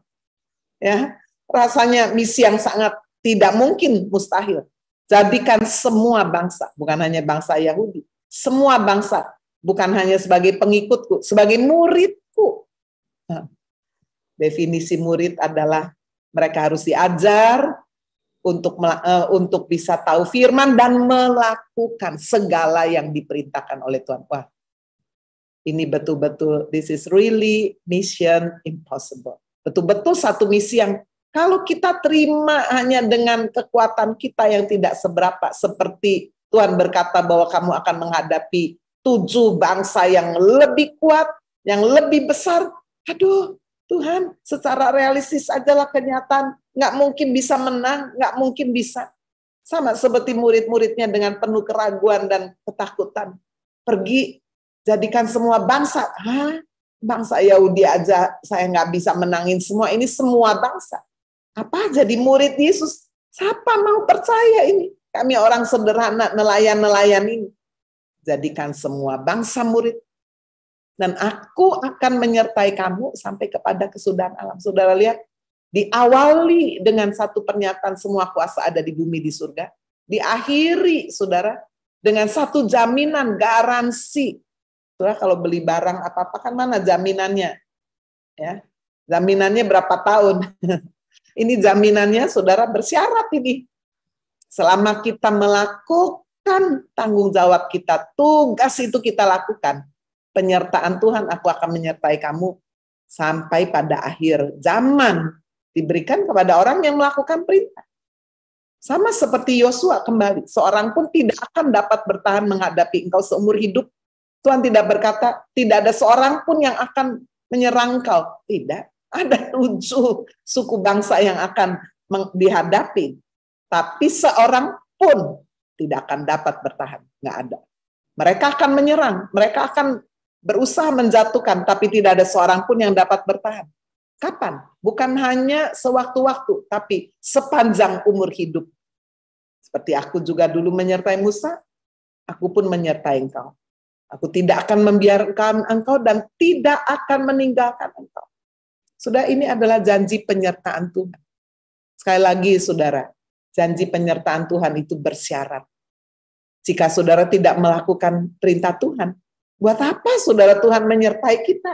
Ya, rasanya misi yang sangat tidak mungkin, mustahil. Jadikan semua bangsa, bukan hanya bangsa Yahudi. Semua bangsa, bukan hanya sebagai pengikutku, sebagai muridku. Nah, definisi murid adalah mereka harus diajar untuk bisa tahu firman dan melakukan segala yang diperintahkan oleh Tuhan. Wah, ini betul-betul, this is really mission impossible. Betul-betul satu misi yang kalau kita terima hanya dengan kekuatan kita yang tidak seberapa, seperti Tuhan berkata bahwa kamu akan menghadapi 7 bangsa yang lebih kuat, yang lebih besar. Aduh, Tuhan, secara realistis ajalah kenyataan. Nggak mungkin bisa menang, nggak mungkin bisa. Sama seperti murid-muridnya dengan penuh keraguan dan ketakutan. Pergi, jadikan semua bangsa. Hah? Bangsa Yahudi aja saya nggak bisa menangin semua, ini semua bangsa. Apa jadi murid Yesus? Siapa mau percaya ini? Kami orang sederhana, nelayan-nelayan ini. Jadikan semua bangsa murid. Dan aku akan menyertai kamu sampai kepada kesudahan alam. Saudara lihat, diawali dengan satu pernyataan semua kuasa ada di bumi di surga. Diakhiri, saudara, dengan satu jaminan, garansi. Saudara, kalau beli barang apa-apa kan mana jaminannya? Ya, jaminannya berapa tahun? Ini jaminannya, saudara, bersyarat ini. Selama kita melakukan tanggung jawab kita, tugas itu kita lakukan, penyertaan Tuhan, aku akan menyertai kamu sampai pada akhir zaman, diberikan kepada orang yang melakukan perintah. Sama seperti Yosua kembali, seorang pun tidak akan dapat bertahan menghadapi engkau seumur hidup, Tuhan tidak berkata, tidak ada seorang pun yang akan menyerang kau. Tidak, ada 7 suku bangsa yang akan dihadapi. Tapi seorang pun tidak akan dapat bertahan. Nggak ada. Mereka akan menyerang, mereka akan berusaha menjatuhkan, tapi tidak ada seorang pun yang dapat bertahan. Kapan? Bukan hanya sewaktu-waktu, tapi sepanjang umur hidup. Seperti aku juga dulu menyertai Musa, aku pun menyertai engkau. Aku tidak akan membiarkan engkau dan tidak akan meninggalkan engkau. Sudah, ini adalah janji penyertaan Tuhan. Sekali lagi saudara, janji penyertaan Tuhan itu bersyarat. Jika saudara tidak melakukan perintah Tuhan, buat apa saudara Tuhan menyertai kita?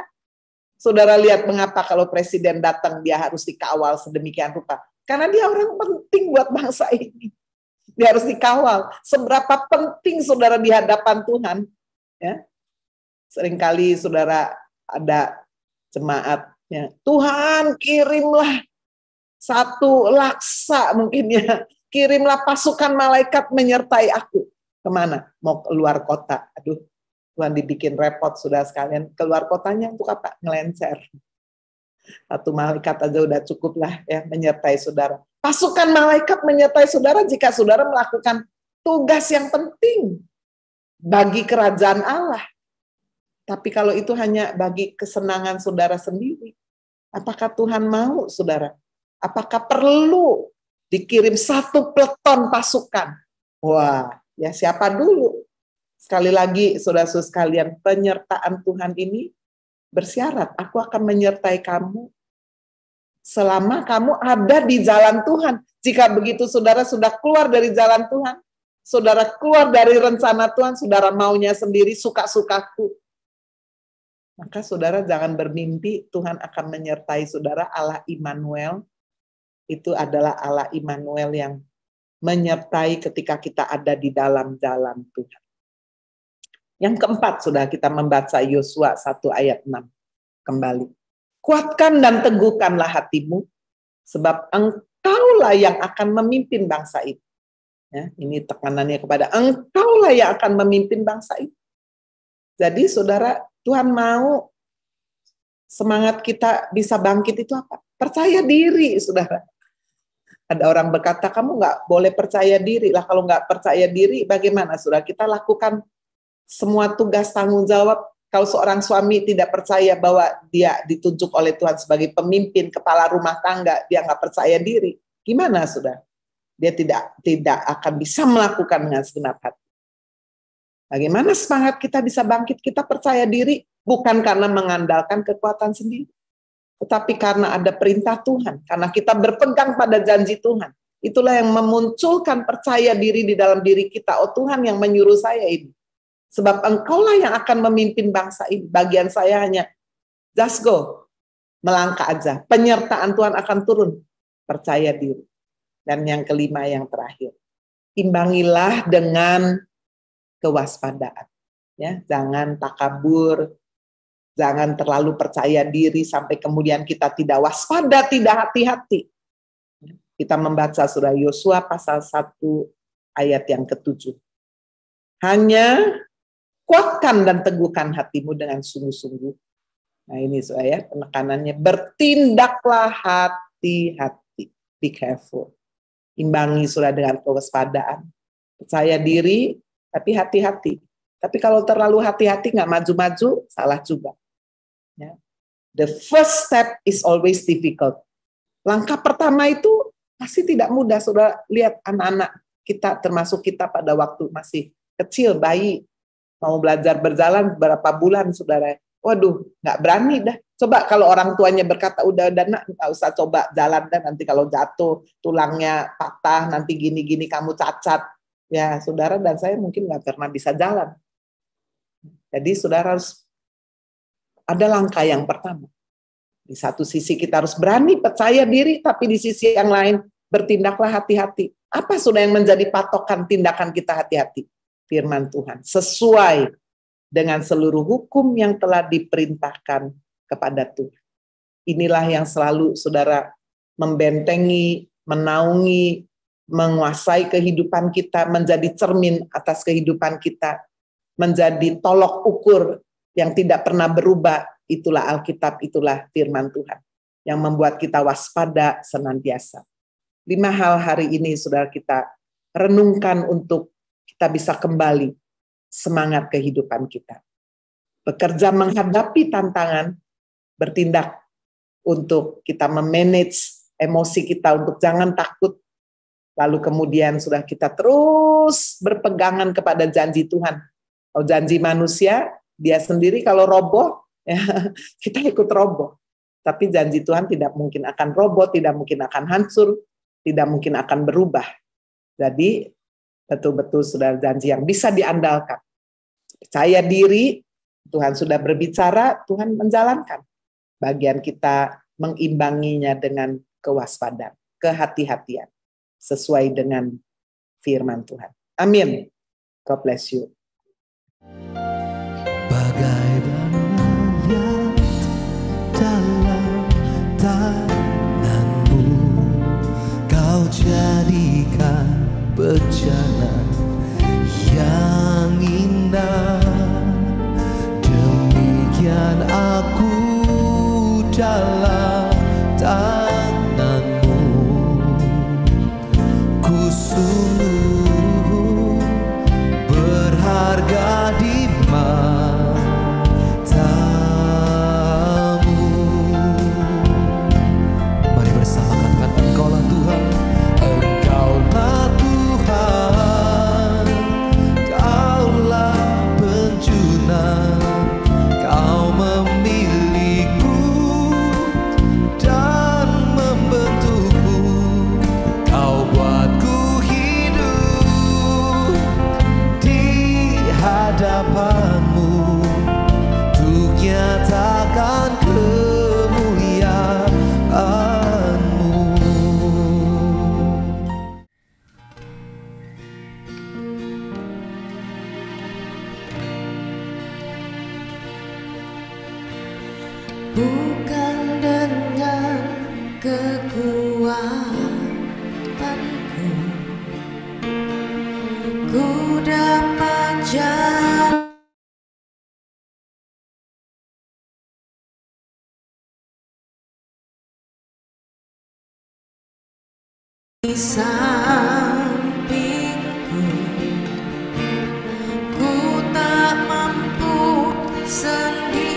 Saudara lihat mengapa kalau presiden datang dia harus dikawal sedemikian rupa. Karena dia orang penting buat bangsa ini. Dia harus dikawal. Seberapa penting saudara di hadapan Tuhan. Ya. Seringkali saudara ada jemaatnya, Tuhan kirimlah 1 laksa mungkin ya. Kirimlah pasukan malaikat menyertai aku. Kemana? Mau keluar kota. Aduh, Tuhan dibikin repot sudah sekalian. Keluar kotanya untuk apa? Ngelencer. 1 malaikat aja udah cukup lah ya menyertai saudara. Pasukan malaikat menyertai saudara jika saudara melakukan tugas yang penting bagi kerajaan Allah. Tapi kalau itu hanya bagi kesenangan saudara sendiri, apakah Tuhan mau saudara? Apakah perlu dikirim 1 peleton pasukan? Wah, ya siapa dulu? Sekali lagi, saudara-saudara sekalian, penyertaan Tuhan ini bersyarat. Aku akan menyertai kamu selama kamu ada di jalan Tuhan. Jika begitu saudara sudah keluar dari jalan Tuhan, saudara keluar dari rencana Tuhan, saudara maunya sendiri, suka-sukaku, maka saudara jangan bermimpi Tuhan akan menyertai saudara. Allah Immanuel, itu adalah Allah Immanuel yang menyertai ketika kita ada di dalam jalan Tuhan. Yang keempat, sudah kita membaca Yosua 1 ayat 6 kembali. Kuatkan dan teguhkanlah hatimu, sebab engkaulah yang akan memimpin bangsa itu. Ya, ini tekanannya kepada engkaulah yang akan memimpin bangsa itu. Jadi saudara, Tuhan mau semangat kita bisa bangkit itu apa? Percaya diri, saudara. Ada orang berkata, kamu nggak boleh percaya diri lah. Kalau nggak percaya diri, bagaimana saudara? Kita lakukan semua tugas tanggung jawab. Kalau seorang suami tidak percaya bahwa dia ditunjuk oleh Tuhan sebagai pemimpin, kepala rumah tangga, dia nggak percaya diri. Gimana saudara? Dia tidak akan bisa melakukan dengan segenap hati. Bagaimana semangat kita bisa bangkit? Kita percaya diri bukan karena mengandalkan kekuatan sendiri, tetapi karena ada perintah Tuhan, karena kita berpegang pada janji Tuhan. Itulah yang memunculkan percaya diri di dalam diri kita. Oh, Tuhan yang menyuruh saya ini. Sebab engkaulah yang akan memimpin bangsa ini. Bagian saya hanya just go, melangkah aja. Penyertaan Tuhan akan turun. Percaya diri. Dan yang kelima, yang terakhir, imbangilah dengan kewaspadaan. Ya, jangan takabur, jangan terlalu percaya diri sampai kemudian kita tidak waspada, tidak hati-hati. Kita membaca surah Yosua pasal 1 ayat yang ke-7. Hanya kuatkan dan teguhkan hatimu dengan sungguh-sungguh. Nah ini saya penekanannya, bertindaklah hati-hati, be careful. Imbangi surah dengan kewaspadaan. Percaya diri, tapi hati-hati. Tapi kalau terlalu hati-hati nggak maju-maju, salah juga. Ya. The first step is always difficult. Langkah pertama itu pasti tidak mudah. Sudah lihat anak-anak kita, termasuk kita pada waktu masih kecil, bayi, mau belajar berjalan berapa bulan, saudara. Waduh, nggak berani dah. Coba kalau orang tuanya berkata, udah nak, nggak usah coba jalan dah, nanti kalau jatuh, tulangnya patah, nanti gini-gini kamu cacat. Ya, saudara dan saya mungkin nggak pernah bisa jalan. Jadi saudara harus ada langkah yang pertama. Di satu sisi kita harus berani, percaya diri, tapi di sisi yang lain bertindaklah hati-hati. Apa sudah yang menjadi patokan tindakan kita hati-hati? Firman Tuhan, sesuai dengan seluruh hukum yang telah diperintahkan kepada Tuhan. Inilah yang selalu saudara membentengi, menaungi, menguasai kehidupan kita, menjadi cermin atas kehidupan kita. menjadi tolok ukur yang tidak pernah berubah. Itulah Alkitab, itulah firman Tuhan yang membuat kita waspada senantiasa. 5 hal hari ini saudara kita renungkan untuk kita bisa kembali semangat kehidupan kita. Bekerja menghadapi tantangan, bertindak untuk kita memanage emosi kita untuk jangan takut. Lalu kemudian sudah kita terus berpegangan kepada janji Tuhan. Kalau janji manusia, dia sendiri kalau roboh, ya, kita ikut roboh. Tapi janji Tuhan tidak mungkin akan roboh, tidak mungkin akan hancur, tidak mungkin akan berubah. Jadi betul-betul sudah janji yang bisa diandalkan. Percaya diri, Tuhan sudah berbicara, Tuhan menjalankan. Bagian kita mengimbanginya dengan kewaspadaan, kehati-hatian, sesuai dengan firman Tuhan. Amin. God bless you. Tanganmu kau jadikan bencana yang indah, demikian aku dalam tanganmu, ku sungguh berharga di bukan dengan kekuatanku ku dapat jalan di sampingku, ku tak mampu sendiri.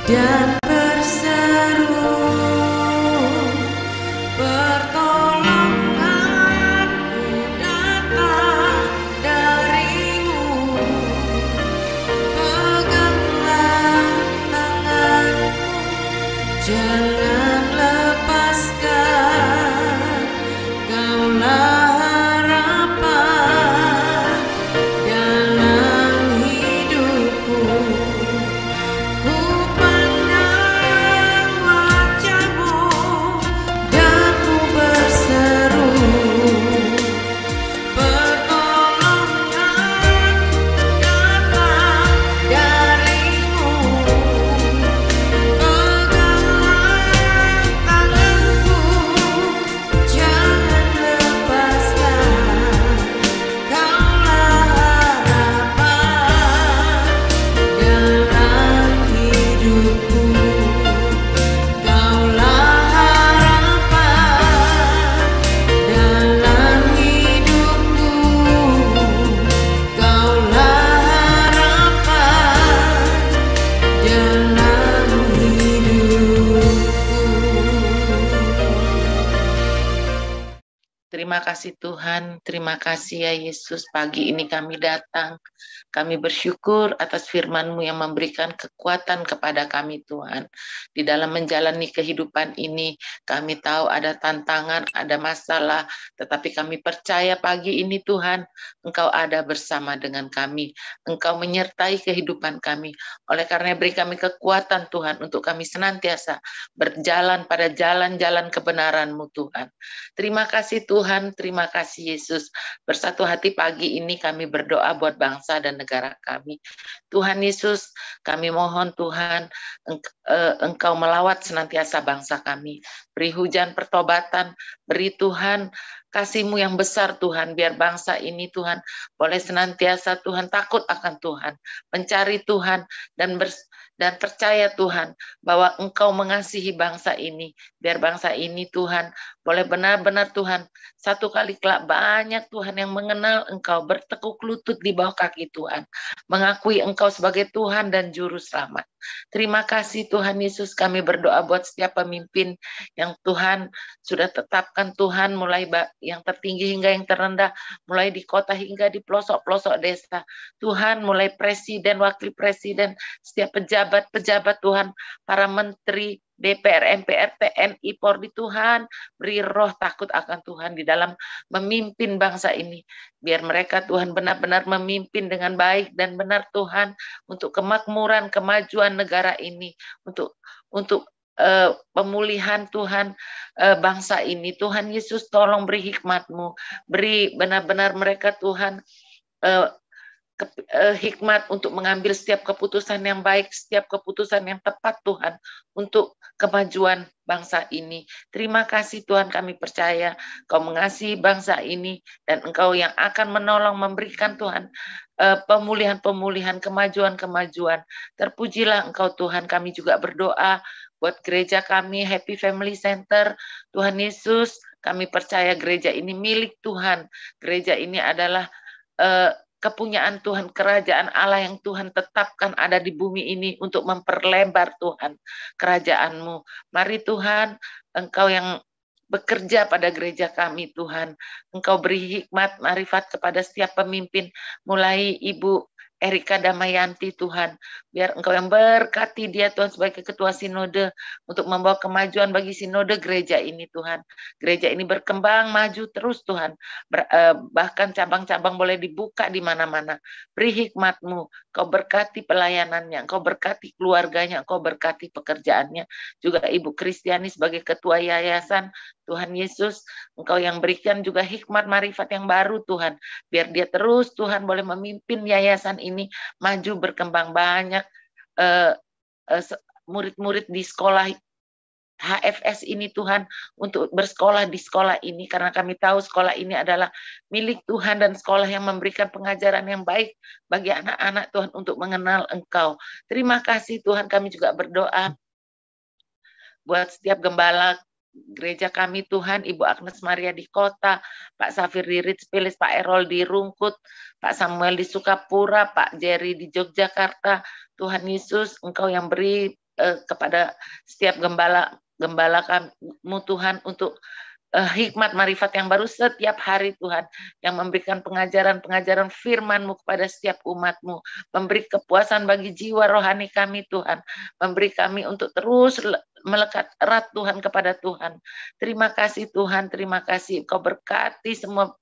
Dan berseru, pertolonganku datang darimu. Peganglah tanganku, jangan lepaskan. Kaulah harapan dalam hidupku. Terima kasih Tuhan, terima kasih ya Yesus, pagi ini kami datang Kami bersyukur atas firman-Mu yang memberikan kekuatan kepada kami Tuhan. Di dalam menjalani kehidupan ini, kami tahu ada tantangan, ada masalah, tetapi kami percaya pagi ini Tuhan, Engkau ada bersama dengan kami. Engkau menyertai kehidupan kami. Oleh karena beri kami kekuatan Tuhan untuk kami senantiasa berjalan pada jalan-jalan kebenaran-Mu Tuhan. Terima kasih Tuhan, terima kasih Yesus. Bersatu hati pagi ini kami berdoa buat bangsa dan negara kami. Tuhan Yesus, kami mohon Tuhan, Engkau melawat senantiasa bangsa kami. Beri hujan pertobatan, beri Tuhan kasih-Mu yang besar Tuhan, biar bangsa ini Tuhan boleh senantiasa Tuhan takut akan Tuhan, mencari Tuhan dan percaya Tuhan bahwa Engkau mengasihi bangsa ini, biar bangsa ini Tuhan boleh benar-benar Tuhan satu kali kelak banyak Tuhan yang mengenal Engkau, bertekuk lutut di bawah kaki Tuhan, mengakui Engkau sebagai Tuhan dan Juru Selamat. Terima kasih Tuhan Yesus, kami berdoa buat setiap pemimpin yang Tuhan sudah tetapkan Tuhan, mulai yang tertinggi hingga yang terendah, mulai di kota hingga di pelosok-pelosok desa. Tuhan, mulai presiden, wakil presiden, setiap pejabat-pejabat Tuhan, para menteri, DPR, MPR, TNI, Polri Tuhan, beri roh takut akan Tuhan di dalam memimpin bangsa ini. Biar mereka Tuhan benar-benar memimpin dengan baik dan benar Tuhan, untuk kemakmuran, kemajuan negara ini, untuk pemulihan Tuhan bangsa ini. Tuhan Yesus tolong beri hikmat-Mu, beri benar-benar mereka Tuhan hikmat untuk mengambil setiap keputusan yang baik, setiap keputusan yang tepat Tuhan untuk kemajuan bangsa ini. Terima kasih Tuhan, kami percaya Kau mengasihi bangsa ini dan Engkau yang akan menolong memberikan Tuhan pemulihan-pemulihan, kemajuan-kemajuan. Terpujilah Engkau Tuhan. Kami juga berdoa buat gereja kami, Happy Family Center. Tuhan Yesus, kami percaya gereja ini milik Tuhan. Gereja ini adalah kepunyaan Tuhan, kerajaan Allah yang Tuhan tetapkan ada di bumi ini untuk memperlebar Tuhan kerajaan-Mu. Mari Tuhan, Engkau yang bekerja pada gereja kami Tuhan. Engkau beri hikmat, marifat kepada setiap pemimpin, mulai Ibu Erika Damayanti Tuhan, biar Engkau yang berkati dia Tuhan sebagai ketua sinode untuk membawa kemajuan bagi sinode gereja ini Tuhan. Gereja ini berkembang maju terus Tuhan, bahkan cabang-cabang boleh dibuka di mana-mana. Beri hikmat-Mu, Kau berkati pelayanannya, Kau berkati keluarganya, Kau berkati pekerjaannya. Juga Ibu Kristiani sebagai ketua yayasan, Tuhan Yesus, Engkau yang berikan juga hikmat marifat yang baru Tuhan, biar dia terus Tuhan boleh memimpin yayasan ini maju berkembang. Banyak murid-murid di sekolah HFS ini Tuhan untuk bersekolah di sekolah ini, karena kami tahu sekolah ini adalah milik Tuhan dan sekolah yang memberikan pengajaran yang baik bagi anak-anak Tuhan untuk mengenal Engkau. Terima kasih Tuhan, kami juga berdoa buat setiap gembala gereja kami Tuhan, Ibu Agnes Maria di Kota, Pak Safir di Ritspilis, Pak Erol di Rungkut, Pak Samuel di Sukapura, Pak Jerry di Yogyakarta. Tuhan Yesus, Engkau yang beri kepada setiap gembala kamu Tuhan untuk hikmat marifat yang baru setiap hari Tuhan, yang memberikan pengajaran-pengajaran firman-Mu kepada setiap umat-Mu, memberi kepuasan bagi jiwa rohani kami Tuhan, memberi kami untuk terus melekat erat Tuhan kepada Tuhan. Terima kasih Tuhan, terima kasih. Kau berkati semua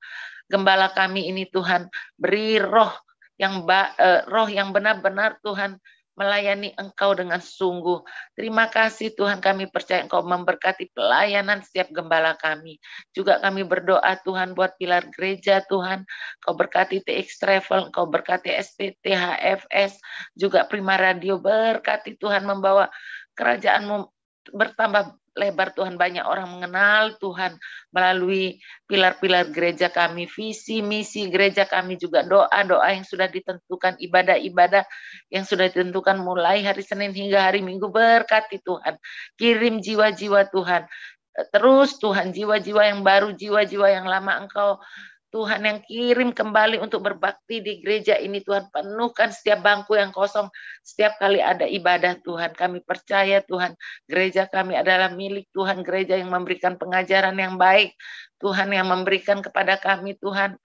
gembala kami ini Tuhan, beri roh yang benar-benar Tuhan melayani Engkau dengan sungguh. Terima kasih Tuhan, kami percaya Engkau memberkati pelayanan setiap gembala kami. Juga kami berdoa Tuhan buat pilar gereja Tuhan, Kau berkati TX Travel, Kau berkati SPT, HFS, juga Prima Radio, berkati Tuhan membawa kerajaan-Mu bertambah lebar Tuhan, banyak orang mengenal Tuhan melalui pilar-pilar gereja kami, visi misi gereja kami, juga doa-doa yang sudah ditentukan, ibadah-ibadah yang sudah ditentukan mulai hari Senin hingga hari Minggu. Berkati Tuhan, kirim jiwa-jiwa Tuhan, terus Tuhan jiwa-jiwa yang baru, jiwa-jiwa yang lama Engkau Tuhan yang kirim kembali untuk berbakti di gereja ini Tuhan. Penuhkan setiap bangku yang kosong setiap kali ada ibadah Tuhan. Kami percaya Tuhan, gereja kami adalah milik Tuhan, gereja yang memberikan pengajaran yang baik Tuhan, yang memberikan kepada kami Tuhan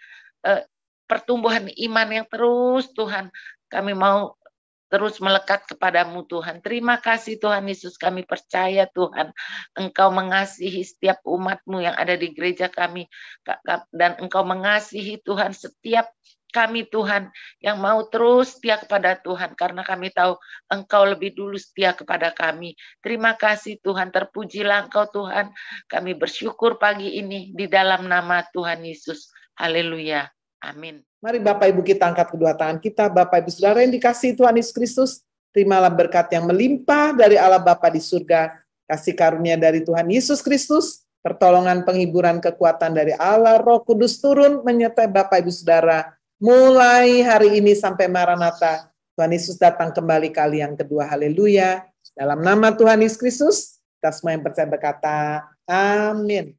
pertumbuhan iman yang terus Tuhan, kami mau terus melekat kepadamu Tuhan. Terima kasih Tuhan Yesus, kami percaya Tuhan, Engkau mengasihi setiap umat-Mu yang ada di gereja kami, dan Engkau mengasihi Tuhan setiap kami Tuhan, yang mau terus setia kepada Tuhan, karena kami tahu Engkau lebih dulu setia kepada kami. Terima kasih Tuhan, terpujilah Engkau Tuhan, kami bersyukur pagi ini di dalam nama Tuhan Yesus. Haleluya. Amin. Mari Bapak Ibu kita angkat kedua tangan kita. Bapak Ibu Saudara yang dikasihi Tuhan Yesus Kristus, terimalah berkat yang melimpah dari Allah Bapa di surga, kasih karunia dari Tuhan Yesus Kristus, pertolongan, penghiburan, kekuatan dari Allah Roh Kudus turun menyertai Bapak Ibu Saudara mulai hari ini sampai Maranatha. Tuhan Yesus datang kembali kali yang kedua. Haleluya. Dalam nama Tuhan Yesus Kristus, kita semua yang percaya berkata amin.